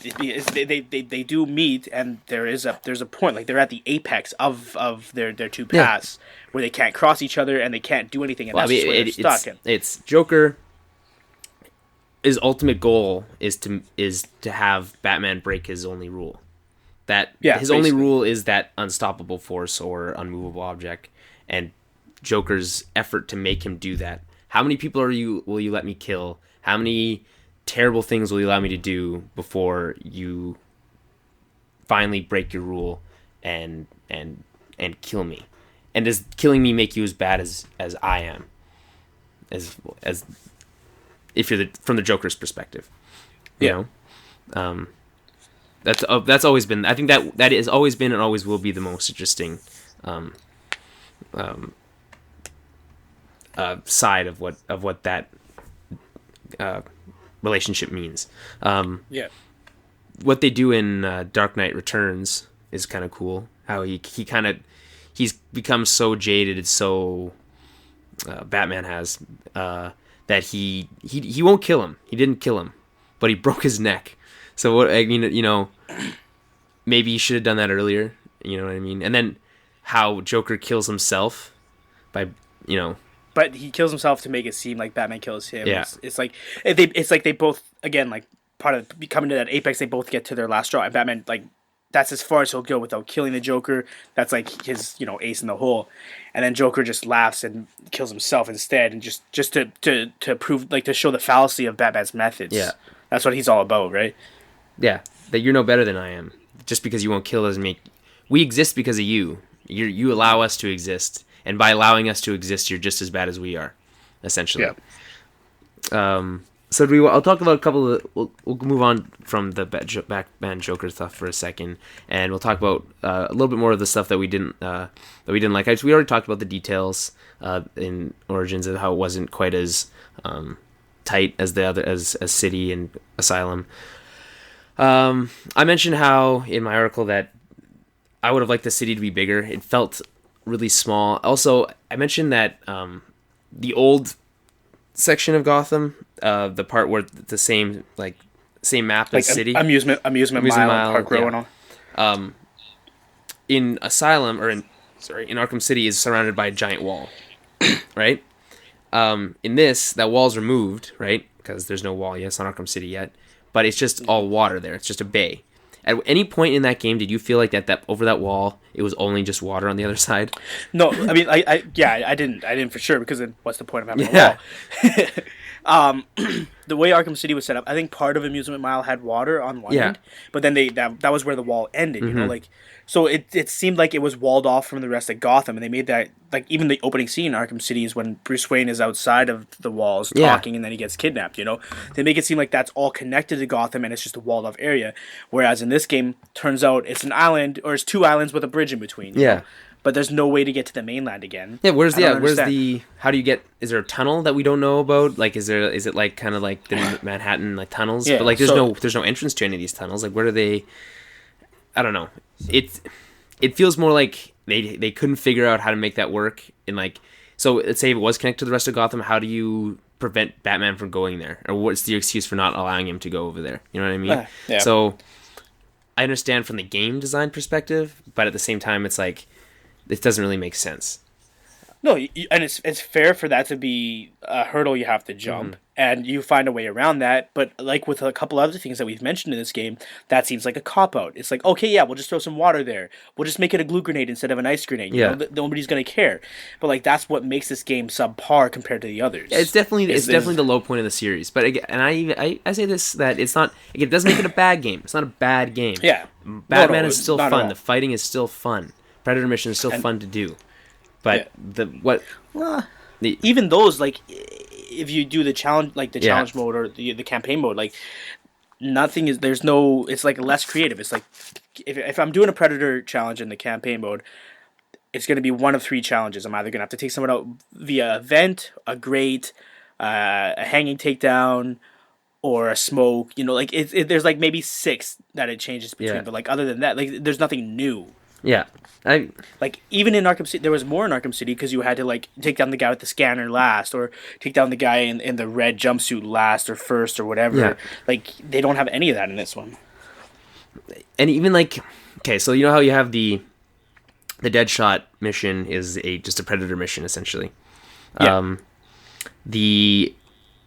They do meet, and there's a point, like they're at the apex of their two paths where they can't cross each other and they can't do anything, and that's where they're stuck. It's Joker. His ultimate goal is to have Batman break his only rule. His only rule is that unstoppable force or unmovable object, and Joker's effort to make him do that. How many people will you let me kill? How many terrible things will you allow me to do before you finally break your rule and kill me? And does killing me make you as bad as I am? As if you're from the Joker's perspective, you know. That's always been. I think that has always been and always will be the most interesting side of what that relationship means. What they do in Dark Knight Returns is kind of cool. How he's become so jaded, so Batman has that he won't kill him. He didn't kill him, but he broke his neck. So what I mean, maybe you should have done that earlier. You know what I mean? And then how Joker kills himself by, But he kills himself to make it seem like Batman kills him. Yeah. It's like they both, again, like part of coming to that apex, they both get to their last straw, and Batman, like, that's as far as he'll go without killing the Joker. That's like his, ace in the hole. And then Joker just laughs and kills himself instead, and just to prove, like, to show the fallacy of Batman's methods. Yeah. That's what he's all about, right? Yeah, that you're no better than I am. Just because you won't kill doesn't make... We exist because of you. You allow us to exist. And by allowing us to exist, you're just as bad as we are, essentially. Yeah. So I'll talk about a couple of... We'll move on from the Batman Joker stuff for a second. And we'll talk about a little bit more of the stuff that we didn't like. We already talked about the details in Origins and how it wasn't quite as tight as the other as City and Asylum. I mentioned how in my article that I would have liked the city to be bigger. It felt really small. Also, I mentioned that the old section of Gotham, the part where the same map as City, amusement mile, Park Row, and all. In Asylum in Arkham City is surrounded by a giant wall, right? In this, that wall's removed, right? Because there's no wall yet. It's not Arkham City yet. But it's just all water there. It's just a bay. At any point in that game, did you feel like that over that wall, it was only just water on the other side? No, I mean, I didn't for sure, because then what's the point of having a wall? The way Arkham City was set up, I think part of Amusement Mile had water on one end, but then that was where the wall ended. Mm-hmm. Like, so it seemed like it was walled off from the rest of Gotham, and they made that, like, even the opening scene in Arkham City is when Bruce Wayne is outside of the walls talking, and then he gets kidnapped. They make it seem like that's all connected to Gotham, and it's just a walled off area. Whereas in this game, turns out it's an island, or it's two islands with a bridge in between. You know? But there's no way to get to the mainland again. Yeah, how do you get? Is there a tunnel that we don't know about? Like, is it like kind of like the Manhattan like tunnels? Yeah, but like there's no entrance to any of these tunnels. Like, where do they? I don't know. It feels more like they couldn't figure out how to make that work. And like, So let's say it was connected to the rest of Gotham. How do you prevent Batman from going there, or what's the excuse for not allowing him to go over there? You know what I mean? Yeah. So I understand from the game design perspective, but at the same time, it's like it doesn't really make sense. No, and it's fair for that to be a hurdle you have to jump, and you find a way around that. But like with a couple other things that we've mentioned in this game, that seems like a cop-out. It's like, okay, yeah, we'll just throw some water there. We'll just make it a glue grenade instead of an ice grenade. You know, nobody's going to care. But like that's what makes this game subpar compared to the others. Yeah, it's definitely the low point of the series. But again, and I say this, that it's not. Again, it doesn't make it a bad game. It's not a bad game. Yeah, Batman is still fun. The fighting is still fun. Predator Mission is still fun to do. But even those, like, if you do the challenge, like the challenge mode or the campaign mode, like nothing is, there's no, it's like less creative. It's like if I'm doing a Predator challenge in the campaign mode, it's going to be one of 3 challenges. I'm either going to have to take someone out via a vent, a grate, a hanging takedown, or a smoke. You know, like there's like maybe 6 that it changes between. But like other than that, like there's nothing new. Yeah. Like even in Arkham City, there was more in Arkham City because you had to like take down the guy with the scanner last, or take down the guy in the red jumpsuit last or first or whatever. Yeah. Like they don't have any of that in this one. And even like, okay, so you know how you have the Deadshot mission is just a Predator mission essentially. Yeah. The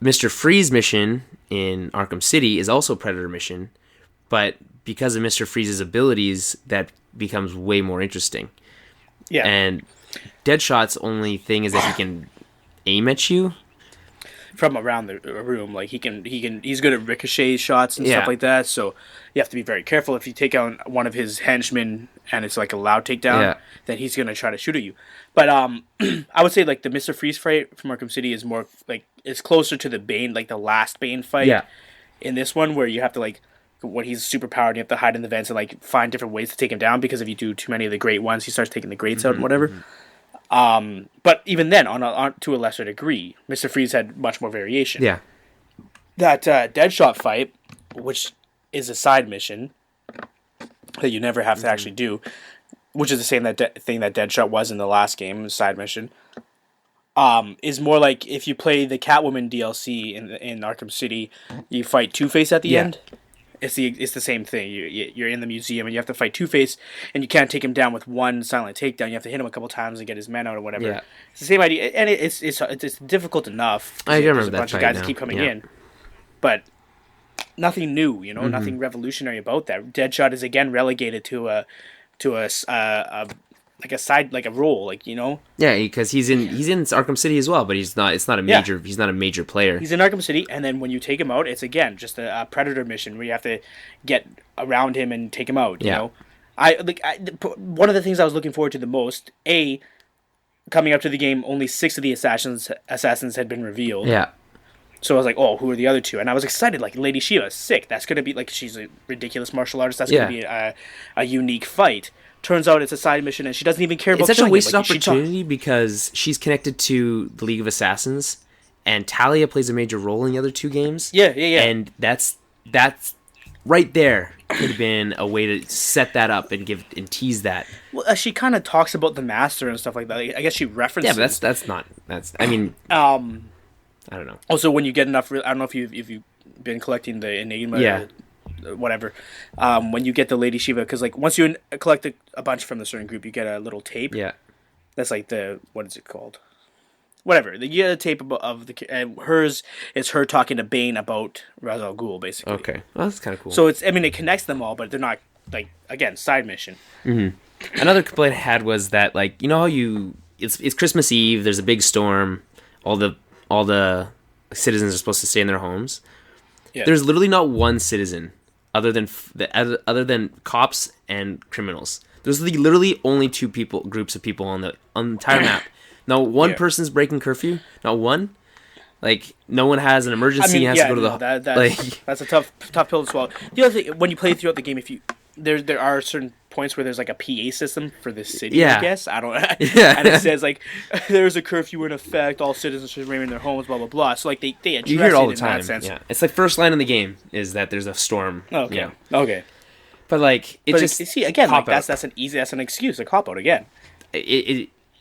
Mr. Freeze mission in Arkham City is also a Predator mission, but because of Mr. Freeze's abilities, that becomes way more interesting. Yeah. And Deadshot's only thing is that he can aim at you from around the room. Like he's good at ricochet shots and stuff like that. So you have to be very careful. If you take out one of his henchmen and it's like a loud takedown, then he's gonna try to shoot at you. But I would say like the Mr. Freeze fight from Arkham City is more like it's closer to the Bane, like the last Bane fight. Yeah. In this one, where you have to like, when he's super powered, you have to hide in the vents and like find different ways to take him down, because if you do too many of the great ones, he starts taking the greats out and whatever. But even then, on to a lesser degree, Mr. Freeze had much more variation. Yeah. That Deadshot fight, which is a side mission that you never have to actually do, which is the same thing that Deadshot was in the last game, side mission, is more like if you play the Catwoman DLC in Arkham City, you fight Two-Face at the end. It's the same thing. You're in the museum and you have to fight Two-Face, and you can't take him down with one silent takedown. You have to hit him a couple times and get his men out or whatever. Yeah. It's the same idea, and it's difficult enough. I remember there's a bunch of guys that keep coming in, but nothing new. You know, nothing revolutionary about that. Deadshot is again relegated to a like a side, like a role, like, you know. Yeah, because he's in Arkham City as well, but he's not. It's not a major. He's not a major player. He's in Arkham City, and then when you take him out, it's again just a Predator mission where you have to get around him and take him out. You know, one of the things I was looking forward to the most, coming up to the game, only 6 of the assassins had been revealed. Yeah. So I was like, oh, who are the other 2? And I was excited, like, Lady Shiva, sick. That's going to be, like, she's a ridiculous martial artist. That's going to be a unique fight. Turns out it's a side mission, and she doesn't even care about killing him. It's such a wasted opportunity because she's connected to the League of Assassins, and Talia plays a major role in the other 2 games. Yeah. And that's right there could have been a way to set that up and tease that. Well, she kind of talks about the Master and stuff like that. I guess she references. Yeah, but that's. I mean, I don't know. Also, when you get enough, I don't know if you've been collecting the Enigma. Yeah. Whatever, when you get the Lady Shiva, because like once you collect a bunch from the certain group, you get a little tape. Yeah, that's like what is it called? Whatever. You get a tape of hers is her talking to Bane about Ra's al Ghul, basically. Okay, well, that's kind of cool. So it connects them all, but they're not like, again, side mission. Mm-hmm. Another complaint I had was that, like, you know how it's Christmas Eve, there's a big storm, all the citizens are supposed to stay in their homes. Yeah. There's literally not one citizen other than cops and criminals. There's literally only 2 groups of people on the entire map. Not one person's breaking curfew. Not one. Like, no one has an emergency. Has to go to the. That's a tough pill to swallow. The other thing, when you play throughout the game, there are certain points where there's like a PA system for the city. I guess I don't. And it says like there's a curfew in effect. All citizens should remain in their homes. Blah blah blah. So like they address you hear it all the in time. That sense. Yeah, it's like first line in the game is that there's a storm. Okay. Yeah. Okay. But like just see again, like that's an excuse, a cop out again.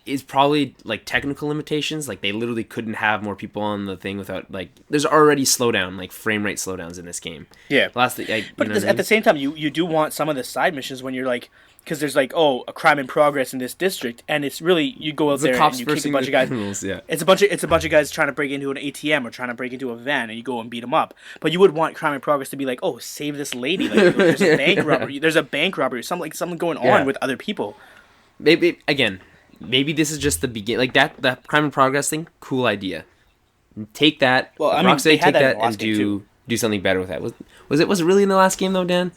is probably like technical limitations. Like they literally couldn't have more people on the thing without like. There's already slowdown, like frame rate slowdowns in this game. Yeah, Last thing, but at the same time, you do want some of the side missions when you're like, because there's like, oh, a crime in progress in this district, and it's really you go out there and you kick a bunch of guys. Criminals, yeah. It's a bunch of guys trying to break into an ATM or trying to break into a van, and you go and beat them up. But you would want crime in progress to be like, oh, save this lady. Like there's a bank robbery. There's a bank robbery. Something going on with other people. Maybe again. Maybe this is just the beginning. Like that crime in progress thing, cool idea. Take that. Well, I mean, Rocksteady take that and do something better with that. Was it really in the last game though, Dan?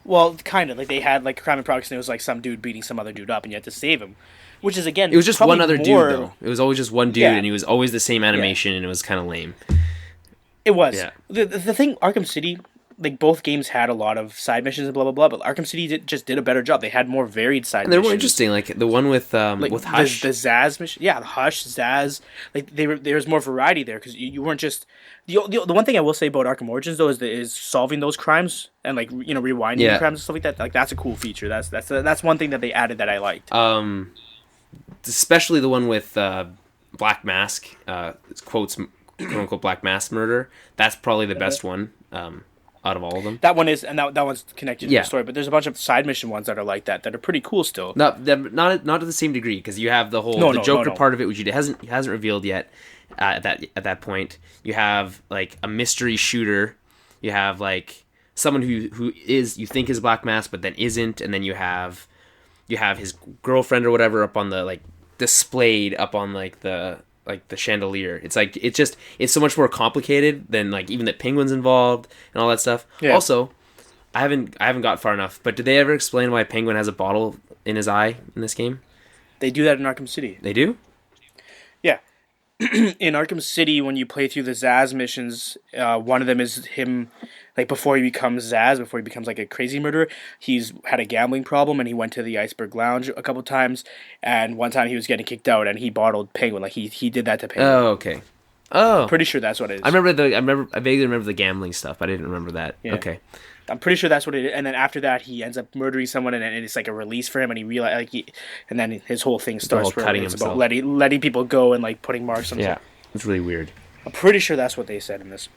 Well, kind of. Like they had like crime in progress, and it was like some dude beating some other dude up, and you had to save him. Which is again, it was just one other dude though. It was always just one dude, and he was always the same animation, and it was kind of lame. It was. Yeah. The thing, Arkham City. Like, both games had a lot of side missions and blah, blah, blah, but Arkham City just did a better job. They had more varied side missions. They're more interesting, like the one with Hush. The Zaz mission. Yeah, the Hush, Zaz. Like, there was more variety there, because you weren't just... The one thing I will say about Arkham Origins, though, is solving those crimes and, like, you know, rewinding crimes and stuff like that. Like, that's a cool feature. That's one thing that they added that I liked. Especially the one with Black Mask, quotes, quote-unquote, Black Mask murder. That's probably the best one. Out of all of them, that one is, and that one's connected to the story. But there's a bunch of side mission ones that are like that are pretty cool still. Not to the same degree, because you have the whole Joker part of it, which he hasn't revealed yet. At that point, you have like a mystery shooter. You have like someone who is you think is Black Mask, but then isn't, and then you have his girlfriend or whatever up on the like displayed up on like the chandelier. It's like it's so much more complicated than like even the Penguin's involved and all that stuff. Yeah. Also, I haven't got far enough, but did they ever explain why Penguin has a bottle in his eye in this game? They do that in Arkham City. They do? Yeah. In Arkham City, when you play through the Zaz missions, one of them is him, like, before he becomes Zaz, before he becomes, like, a crazy murderer, he's had a gambling problem, and he went to the Iceberg Lounge a couple times, and one time he was getting kicked out, and he bottled Penguin. Like, he did that to Penguin. Oh, okay. Oh. Pretty sure that's what it is. I vaguely remember the gambling stuff, but I didn't remember that. Yeah. Okay. I'm pretty sure that's what it is. And then after that, he ends up murdering someone, and it's like a release for him, and he realizes, like, and then his whole thing starts where it's about letting people go and like putting marks on. Yeah, it's really weird. I'm pretty sure that's what they said in this.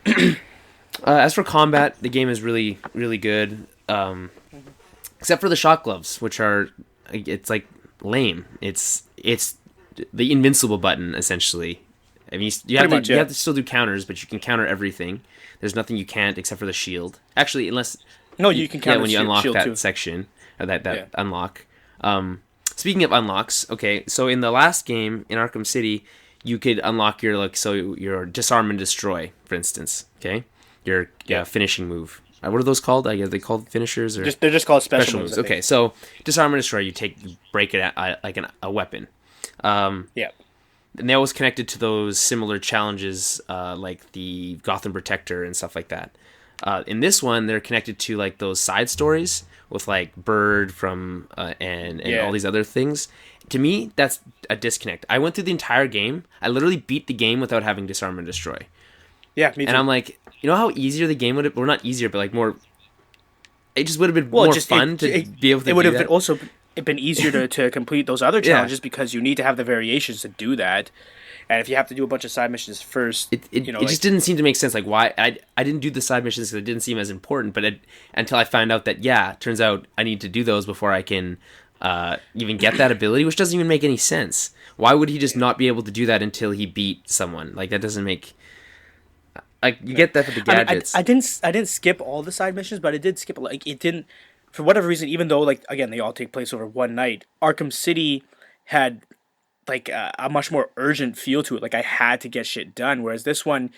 As for combat, the game is really, really good, except for the shock gloves, which are it's like lame. It's the invincible button essentially. I mean, you have to still do counters, but you can counter everything. There's nothing you can't except for the shield. Actually, unless... No, you can counter when you unlock that too. section, or that unlock. Speaking of unlocks, okay, so in the last game, in Arkham City, you could unlock your disarm and destroy, for instance, okay? Your finishing move. What are those called? Are they called finishers? Or they're just called special moves. Okay, so disarm and destroy, you break it at, like a weapon. Yeah. And they always connected to those similar challenges, like the Gotham Protector and stuff like that. In this one, they're connected to like those side stories with like Bird from and all these other things. To me, that's a disconnect. I went through the entire game. I literally beat the game without having disarm and destroy. Yeah, me too. And I'm like, you know how easier the game would have, or not easier, but like more. It just would have been more fun to be able to. It would have also been easier to complete those other challenges because you need to have the variations to do that. And if you have to do a bunch of side missions first, it just didn't seem to make sense. Like why I didn't do the side missions because it didn't seem as important. But until I found out that turns out I need to do those before I can even get that ability, which doesn't even make any sense. Why would he just not be able to do that until he beat someone? Like that doesn't make. Like you get that with the gadgets. I didn't skip all the side missions, but I did skip like it didn't. For whatever reason, even though, like, again, they all take place over one night, Arkham City had, like, a much more urgent feel to it. Like, I had to get shit done. Whereas this one,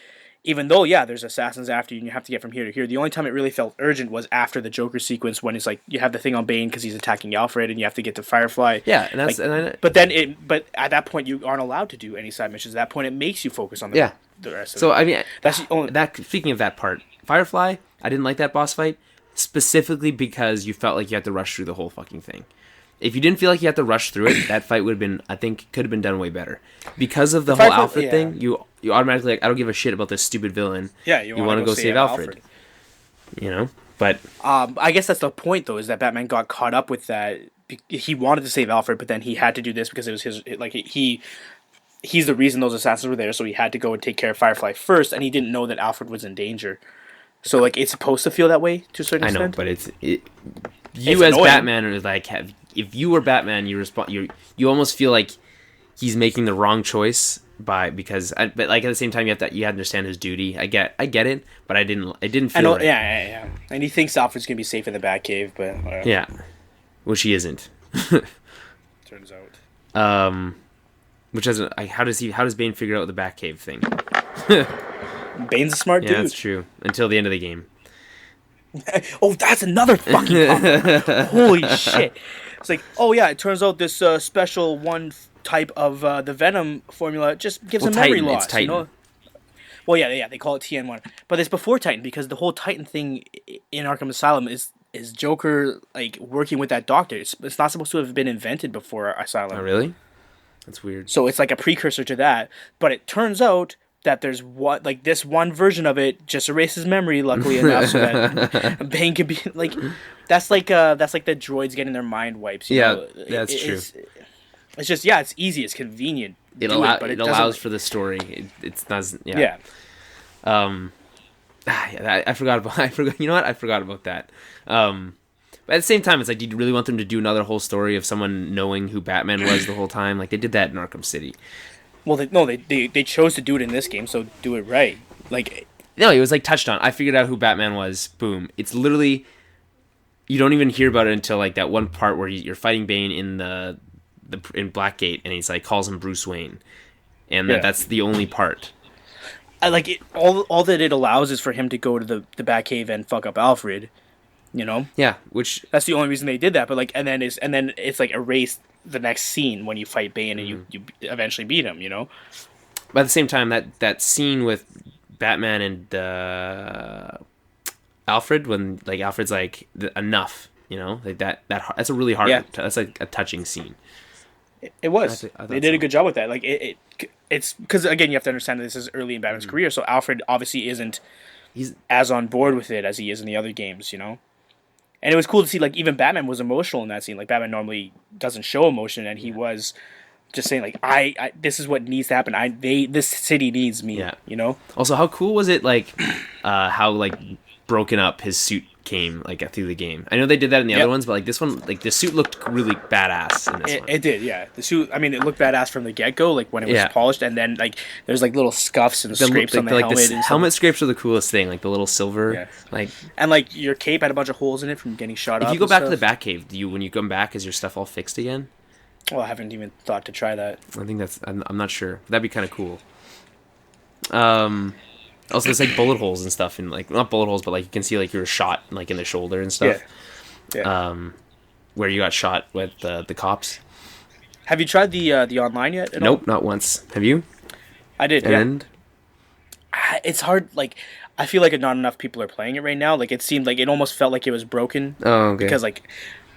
even though, there's assassins after you and you have to get from here to here, the only time it really felt urgent was after the Joker sequence when it's like, you have the thing on Bane because he's attacking Alfred and you have to get to Firefly. Yeah, and that's... Like, but at that point, you aren't allowed to do any side missions. At that point, it makes you focus on the rest of it. So, I mean, that's the only... Speaking of that part, Firefly, I didn't like that boss fight. Specifically because you felt like you had to rush through the whole fucking thing. If you didn't feel like you had to rush through it, that fight would have been, I think, could have been done way better. Because of the whole Alfred thing, you automatically like, I don't give a shit about this stupid villain. Yeah, you want to go save Alfred. You know, but I guess that's the point though, is that Batman got caught up with that he wanted to save Alfred, but then he had to do this because it was his like he's the reason those assassins were there, so he had to go and take care of Firefly first, and he didn't know that Alfred was in danger. So like it's supposed to feel that way to a certain extent. I know, but you It's as annoying. Batman are like if you were Batman, you almost feel like he's making the wrong choice because but like at the same time you have to understand his duty. I get it, but I didn't feel right. Yeah. And he thinks Alfred's gonna be safe in the Batcave, but Yeah, which he isn't. turns out. Which doesn't. How does Bane figure out the Batcave thing? Bane's a smart Yeah, dude. that's true. Until the end of the game. Oh, that's another fucking comment. Holy shit. It's like, oh yeah, it turns out this special one type of the Venom formula just gives him memory Titan, loss. it's Titan. You know? Well, yeah, they call it TN1. But it's before Titan, because the whole Titan thing in Arkham Asylum is Joker like working with that doctor. It's not supposed to have been invented before Asylum. Oh, really? That's weird. So it's like a precursor to that. But it turns out that there's this one version of it just erases memory, luckily enough, so that Bane could be like, that's like the droids getting their mind wipes. You know? That's true. It's just it's easy, it's convenient. It allows for the story. It doesn't. Yeah. I forgot about. You know what? I forgot about that. But at the same time, it's like, do you really want them to do another whole story of someone knowing who Batman was the whole time? Like they did that in Arkham City. Well, they chose to do it in this game, so do it right. Like, no, it was like touched on. I figured out who Batman was. Boom. It's literally, you don't even hear about it until like that one part where you're fighting Bane in in Blackgate, and he's like calls him Bruce Wayne, and that's the only part. I like it. All that it allows is for him to go to the Batcave and fuck up Alfred. You know. Yeah, which that's the only reason they did that. But like, and then it's like erased the next scene when you fight Bane and you eventually beat him, you know? But at the same time, that scene with Batman and Alfred, when like Alfred's like enough, you know, like that's a really hard, that's like a touching scene. It was. They did a good job with that. Like it's because again, you have to understand that this is early in Batman's career, so Alfred obviously he's as on board with it as he is in the other games, you know. And it was cool to see, like, even Batman was emotional in that scene. Like, Batman normally doesn't show emotion, and he was just saying, like, I this is what needs to happen. This city needs me, you know? Also, how cool was it, like, how, like, broken up his suit came, like, through the game? I know they did that in the other ones, but, like, this one, like, the suit looked really badass in this one. It did, yeah. The suit, I mean, it looked badass from the get-go, like, when it was polished, and then, like, there's, like, little scuffs and scrapes on the helmet. The helmet scrapes are the coolest thing, like, the little silver, like... And, like, your cape had a bunch of holes in it from getting shot up. If you go back to the Batcave, when you come back, is your stuff all fixed again? Well, I haven't even thought to try that. I think I'm not sure. That'd be kind of cool. Also, there's like bullet holes and stuff, and like not bullet holes, but like you can see like you were shot like in the shoulder and stuff. Yeah. Where you got shot with the cops. Have you tried the online yet? Nope, not once. Have you? I did. And it's hard. Like I feel like not enough people are playing it right now. Like it seemed like it almost felt like it was broken. Oh, okay. Because like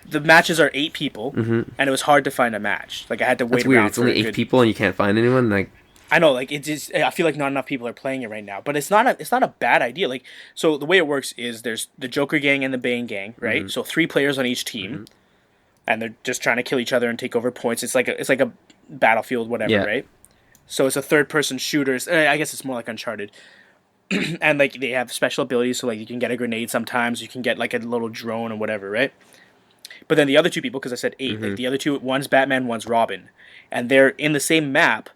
the matches are 8 people, and it was hard to find a match. Like I had to wait. That's weird. Around it's only 8 people, and you can't find anyone. Like. I know, like, it just, I feel like not enough people are playing it right now, but it's not a bad idea. Like, so the way it works is there's the Joker gang and the Bane gang, right? Mm-hmm. So 3 players on each team, and they're just trying to kill each other and take over points. It's like a battlefield, whatever, right? So it's a third-person shooters. I guess it's more like Uncharted. And, like, they have special abilities, so, like, you can get a grenade sometimes, you can get, like, a little drone or whatever, right? But then the other 2 people, because I said 8, like, the other 2, one's Batman, one's Robin, and they're in the same map,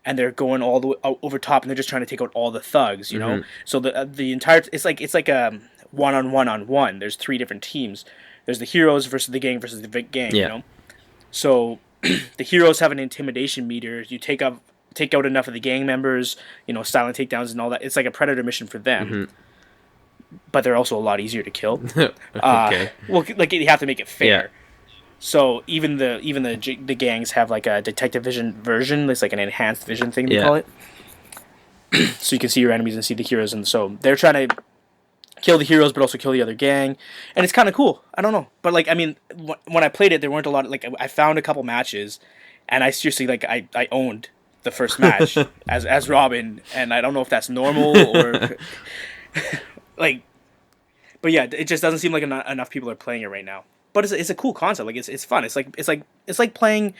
and they're going all the way over top, and they're just trying to take out all the thugs, you know. So the entire it's like a 1-on-1-on-1. There's 3 different teams. There's the heroes versus the gang, you know. So the heroes have an intimidation meter. You take out enough of the gang members, you know, silent takedowns and all that. It's like a Predator mission for them, but they're also a lot easier to kill. Okay. Well, like you have to make it fair. Yeah. So even the gangs have like a detective vision version. It's like an enhanced vision thing they call it. So you can see your enemies and see the heroes, and so they're trying to kill the heroes, but also kill the other gang, and it's kind of cool. I don't know, but like I mean, when I played it, there weren't a lot. Like I found a couple matches, and I seriously like I owned the first match as Robin, and I don't know if that's normal or like, but yeah, it just doesn't seem like enough people are playing it right now. but it's a cool concept. Like it's fun. It's like playing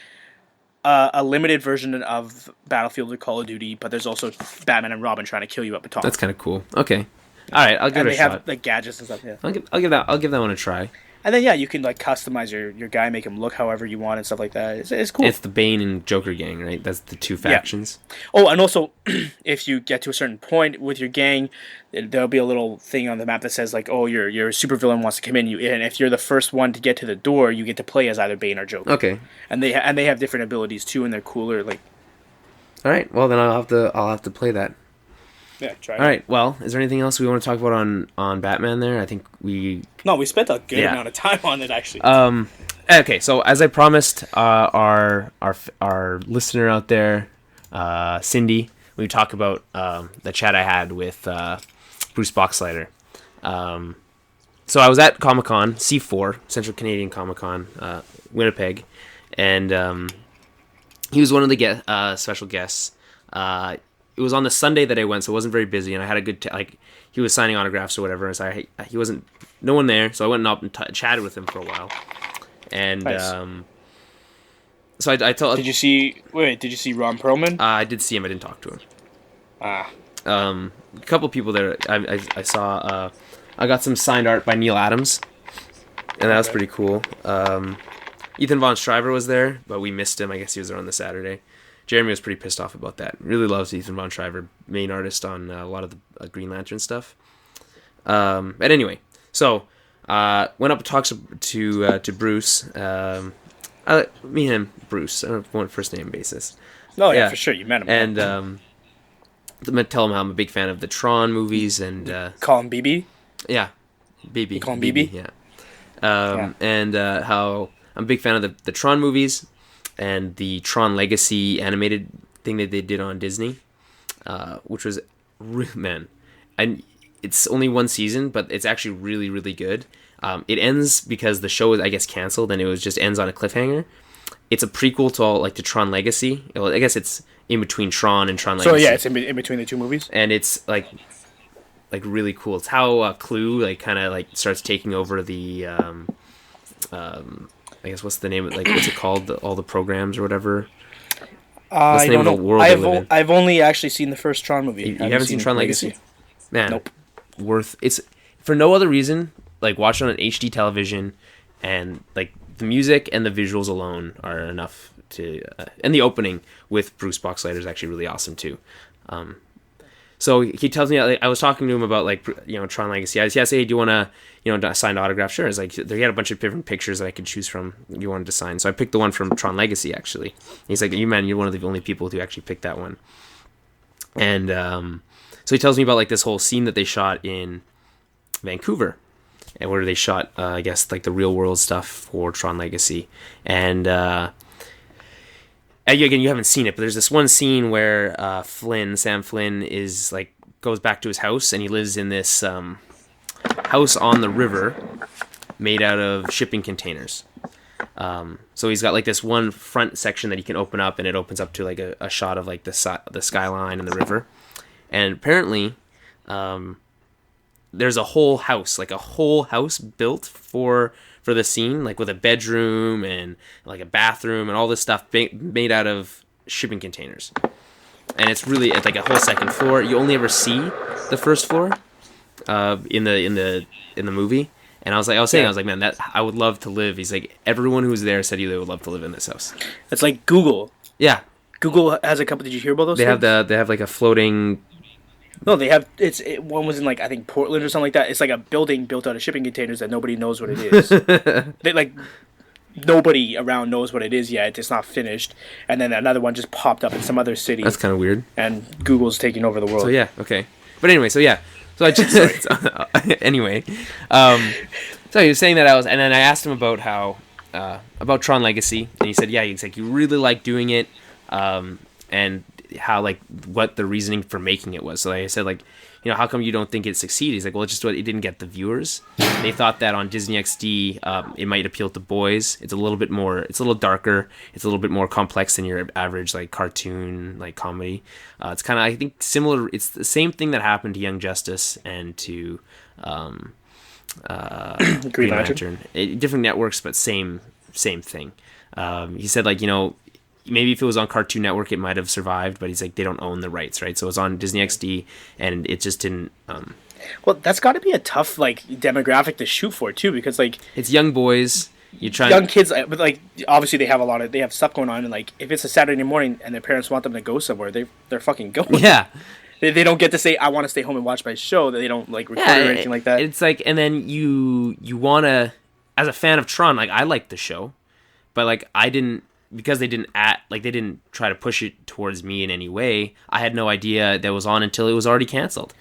a limited version of Battlefield or Call of Duty, but there's also Batman and Robin trying to kill you up the top. That's kind of cool. Okay, all right, I'll give it a shot. And they have like gadgets and stuff. Yeah, I'll give that one a try. And then you can like customize your guy, make him look however you want and stuff like that. It's cool. It's the Bane and Joker gang, right? That's the two factions. Yeah. Oh, and also, if you get to a certain point with your gang, there'll be a little thing on the map that says like, "Oh, your supervillain wants to come in." And if you're the first one to get to the door, you get to play as either Bane or Joker. Okay. And they have different abilities too, and they're cooler. Like. All right. Well, then I'll have to play that. Yeah, try it. All right. Well, is there anything else we want to talk about on Batman there? I think we... No, we spent a good amount of time on it, actually. Okay, so as I promised our listener out there, Cindy, we talk about the chat I had with Bruce Boxleitner. So I was at Comicon, C4, Central Canadian Comicon, Winnipeg, and he was one of the special guests. It was on the Sunday that I went, so it wasn't very busy, and I had a good he was signing autographs or whatever, so he wasn't no one there, so I went up and chatted with him for a while, and nice. So I told. Did you see Ron Perlman? I did see him. I didn't talk to him. A couple people there. I saw. I got some signed art by Neil Adams, and that was pretty cool. Ethan Von Stryver was there, but we missed him. I guess he was there on the Saturday. Jeremy was pretty pissed off about that. Really loves Ethan Von Stryver, main artist on a lot of the Green Lantern stuff. But anyway, so went up and talked to Bruce. Me and him, Bruce. I don't know on first name basis. Oh yeah, for sure. You met him. And I'm gonna tell him how I'm a big fan of the Tron movies and call him BB. Yeah, BB. You call him BB. Yeah. And how I'm a big fan of the Tron movies. And the Tron Legacy animated thing that they did on Disney, which was, man, and it's only one season, but it's actually really, really good. It ends because the show was, I guess, canceled, and it was just ends on a cliffhanger. It's a prequel to Tron Legacy. Well, I guess it's in between Tron and Tron Legacy. So yeah, it's in between the two movies. And it's like really cool. It's how Clue kind of starts taking over the. I guess what's the name of what's it called? All the programs or whatever. What's the name of the world they live in? I've only actually seen the first Tron movie. You haven't seen Tron Legacy? Man, nope. It's for no other reason. Watch it on an HD television, and the music and the visuals alone are enough to. And the opening with Bruce Boxleitner is actually really awesome too. So he tells me, I was talking to him about Tron Legacy. I said, hey, do you want to sign autograph? Sure. It's he had a bunch of different pictures that I could choose from. You wanted to sign, so I picked the one from Tron Legacy actually. He's like, you're one of the only people who actually picked that one. And so he tells me about this whole scene that they shot in Vancouver, and where they shot I guess the real world stuff for Tron Legacy. And again, you haven't seen it, but there's this one scene where Sam Flynn is goes back to his house, and he lives in this house on the river made out of shipping containers. So he's got this one front section that he can open up, and it opens up to a shot of the skyline and the river. And apparently, there's a whole house built for the scene, with a bedroom and a bathroom and all this stuff made out of shipping containers. And it's really a whole second floor. You only ever see the first floor in the movie. And I was saying, man, that I would love to live. He's everyone who was there said they would love to live in this house. It's like Google. Yeah. Google has a couple. Did you hear about those? They have a floating. No, they have. One was in I think Portland or something like that. It's a building built out of shipping containers that nobody knows what it is. They nobody around knows what it is yet. It's not finished. And then another one just popped up in some other city. That's kind of weird. And Google's taking over the world. So yeah, okay. But anyway, so yeah. So I just anyway. So he was saying that and then I asked him about how about Tron Legacy, and he said, yeah, you really like doing it, and how what the reasoning for making it was. So I said how come you don't think it succeeded? He's like, well, it's just it didn't get the viewers. They thought that on Disney XD it might appeal to boys. It's a little darker. It's a little bit more complex than your average cartoon comedy. It's kind of, I think, similar. It's the same thing that happened to Young Justice and to Green Lantern. Different networks, but same thing. He said, like, maybe if it was on Cartoon Network, it might have survived, but he's like, they don't own the rights, right? So it's on Disney XD, and it just didn't. Well, that's got to be a tough like demographic to shoot for too, because like it's young boys. You try young kids, but like obviously they have stuff going on, and like if it's a Saturday morning and their parents want them to go somewhere, they're fucking going. Yeah. They don't get to say, I want to stay home and watch my show. That they don't like record or anything like that. It's like, and then you want to, as a fan of Tron, like I liked the show, but like I didn't, because they didn't they didn't try to push it towards me in any way. I had no idea that was on until it was already canceled.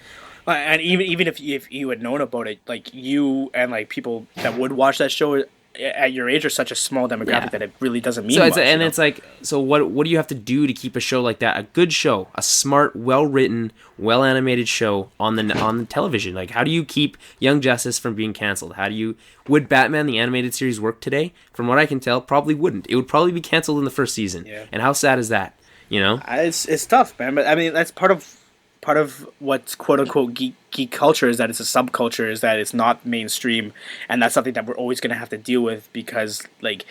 And even if you had known about it, like you and like people that would watch that show at your age are such a small demographic that it really doesn't mean much. It's like, so what do you have to do to keep a show like that, a good show, a smart, well-written, well-animated show on the television? Like, how do you keep Young Justice from being canceled? Would Batman the animated series work today? From what I can tell, probably wouldn't. It would probably be canceled in the first season. Yeah. And how sad is that? It's tough, man. But I mean, that's part of what's quote unquote geek culture, is that it's a subculture, is that it's not mainstream, and that's something that we're always going to have to deal with, because like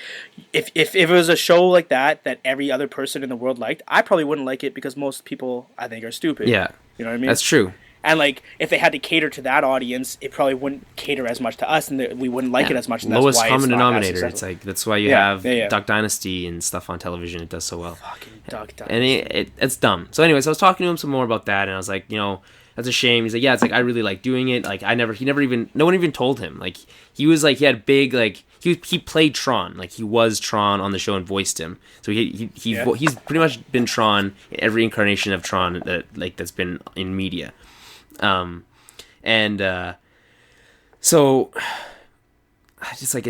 if it was a show like that every other person in the world liked, I probably wouldn't like it, because most people I think are stupid. Yeah. You know what I mean? That's true. And like if they had to cater to that audience, it probably wouldn't cater as much to us, and we wouldn't like it as much. And lowest that's why common denominator. It's like that's why you have yeah. Duck Dynasty and stuff on television. It does so well. Fucking Duck Dynasty. And it's dumb. So anyways, I was talking to him some more about that, and I was like, that's a shame. He's like, yeah, it's like I really like doing it. Like no one even told him. Like he was like, he had big, like he played Tron. Like he was Tron on the show and voiced him. So he's pretty much been Tron in every incarnation of Tron that's been in media. So I just like,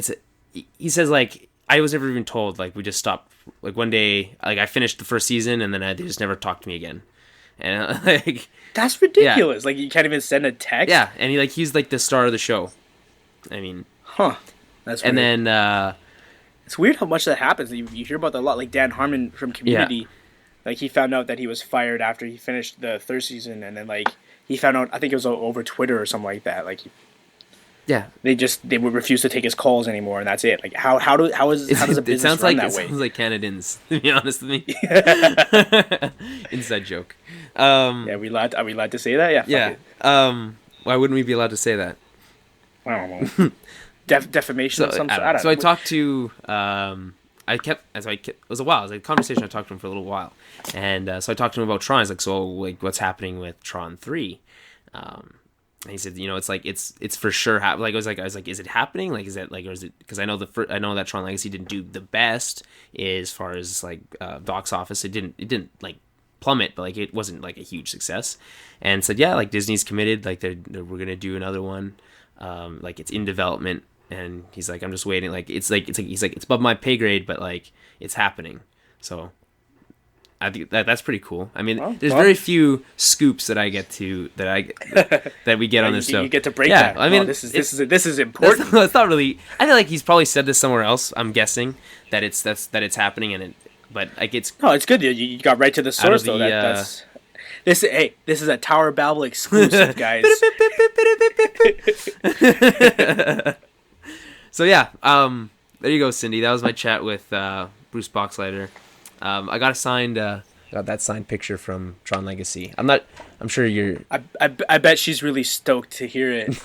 he says like, I was never even told, like we just stopped, like one day, like I finished the first season and then they just never talked to me again. And like, that's ridiculous. Yeah. Like you can't even send a text. Yeah. And he's like the star of the show. I mean, that's weird. And then, it's weird how much that happens. You hear about that a lot. Like Dan Harmon from Community, like he found out that he was fired after he finished the third season. And then like, he found out, I think it was over Twitter or something like that. Like, they would refuse to take his calls anymore, and that's it. Like, how does a business run that way? It sounds like Canadians, to be honest with me. Inside joke. Are we allowed to say that? Yeah. Yeah. Why wouldn't we be allowed to say that? I don't know. Defamation of some sort. So I talked to. It was a while. It was a conversation. I talked to him for a little while, and so I talked to him about Tron. He's like, so like, what's happening with Tron 3? And he said, it's like it's for sure like I was like, is it happening? Like, is that like, or is it, because I know that Tron Legacy didn't do the best as far as like box office. It didn't like plummet, but like it wasn't like a huge success. And said, yeah, like Disney's committed, like we're gonna do another one, like it's in development. And he's like, I'm just waiting. Like he's like it's above my pay grade, but like it's happening. So I think that's pretty cool. I mean, there's very few scoops that we get on this show. You get to break that. I mean, this is important. It's not really. I feel like he's probably said this somewhere else. I'm guessing that it's happening, but like it's. No, it's good. You got right to the source though. This is a Tower of Babble exclusive, guys. So yeah, there you go, Cindy. That was my chat with Bruce Boxleitner. I got that signed picture from Tron Legacy. I'm sure you're. I bet she's really stoked to hear it.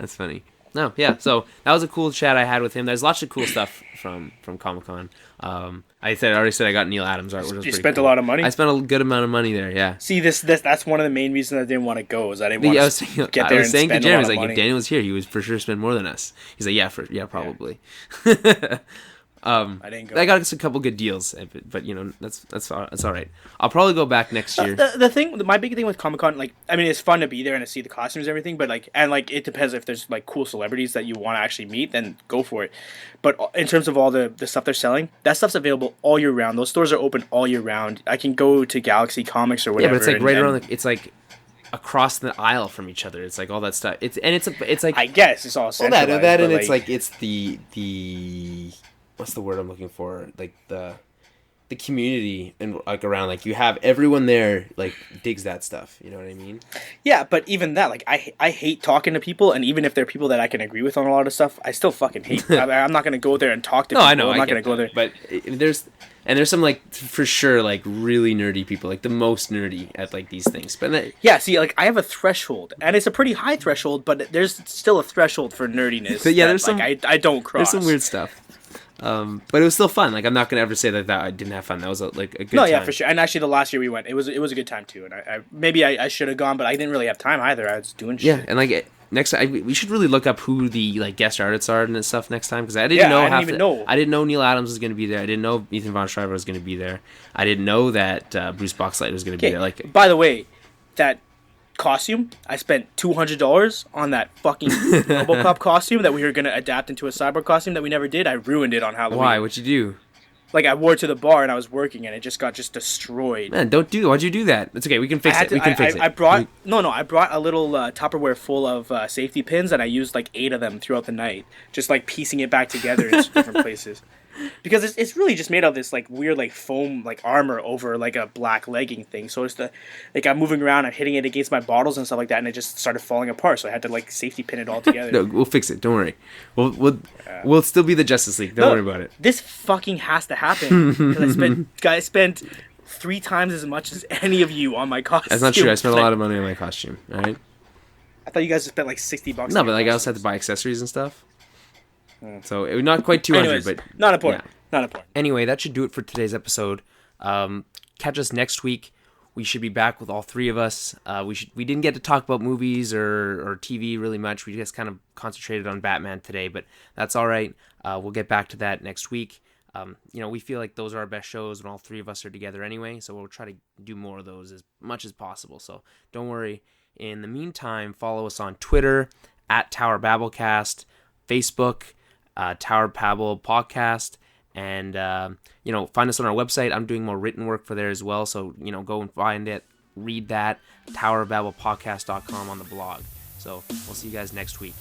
That's funny. No, yeah. So that was a cool chat I had with him. There's lots of cool stuff from Comicon. I already said I got Neil Adams art. Which you spent a lot of money. I spent a good amount of money there. Yeah. See, that's one of the main reasons I didn't want to go. Is I didn't want to get there and spend a lot of money. Jeremy, like, if Daniel was here, he would for sure spend more than us. He's like, yeah, probably. I didn't go. I got us a couple good deals, but that's all right. I'll probably go back next year. My big thing with Comic-Con, like, I mean, it's fun to be there and to see the costumes and everything, but like, and like, it depends if there's like cool celebrities that you want to actually meet, then go for it. But in terms of all the stuff they're selling, that stuff's available all year round. Those stores are open all year round. I can go to Galaxy Comics or whatever. Yeah, but it's like around. It's like across the aisle from each other. It's like all that stuff. It's like, I guess it's all centralized. Well, that and it's like it's the what's the word I'm looking for? Like the the community and like around, like you have everyone there like digs that stuff. You know what I mean? Yeah, but even that, like, I hate talking to people, and even if they're people that I can agree with on a lot of stuff, I still fucking hate. I'm not gonna go there and talk to people. I know. I'm not gonna go there. But there's some like for sure like really nerdy people, like the most nerdy at like these things. But yeah, see, like I have a threshold, and it's a pretty high threshold, but there's still a threshold for nerdiness. But yeah, that, there's some. I don't cross. There's some weird stuff. But it was still fun. Like I'm not gonna ever say that I didn't have fun. That was a good time. No, yeah, for sure. And actually, the last year we went, it was a good time too. And I should have gone, but I didn't really have time either. I was doing shit. Yeah, and like next, we should really look up who the like guest artists are and stuff next time, because I didn't know. I didn't know Neil Adams was gonna be there. I didn't know Ethan Von Sciver was gonna be there. I didn't know that Bruce Boxleitnter was gonna be there. Like, by the way, that costume, I spent $200 on that fucking RoboCop costume that we were gonna adapt into a cyborg costume that we never did. I ruined it on Halloween. Why? What'd you do? Like, I wore it to the bar and I was working and it just got destroyed. Man, why'd you do that? It's okay. We can fix it. We can fix it. I brought a little Tupperware full of safety pins, and I used like 8 of them throughout the night, just like piecing it back together in different places. Because it's really just made out of this like weird like foam like armor over like a black legging thing. So it's I'm moving around and hitting it against my bottles and stuff like that, and it just started falling apart. So I had to like safety pin it all together. No, we'll fix it. Don't worry. We'll still be the Justice League. Don't worry about it. This fucking has to happen. I spent 3 times as much as any of you on my costume. That's not true. I spent a lot of money on my costume. All right. I thought you guys spent like $60. No, but like I also had to buy accessories and stuff. So it was not quite 200, Anyways, but not important. Yeah. Not important. Anyway, that should do it for today's episode. Catch us next week. We should be back with all 3 of us. We didn't get to talk about movies or TV really much. We just kind of concentrated on Batman today, but that's all right. We'll get back to that next week. We feel like those are our best shows when all 3 of us are together anyway, so we'll try to do more of those as much as possible. So don't worry. In the meantime, follow us on Twitter at Tower Babblecast, Facebook, Tower Babble Podcast, and find us on our website. I'm doing more written work for there as well, so go and find it, read that, towerbabblepodcast.com on the blog. So we'll see you guys next week.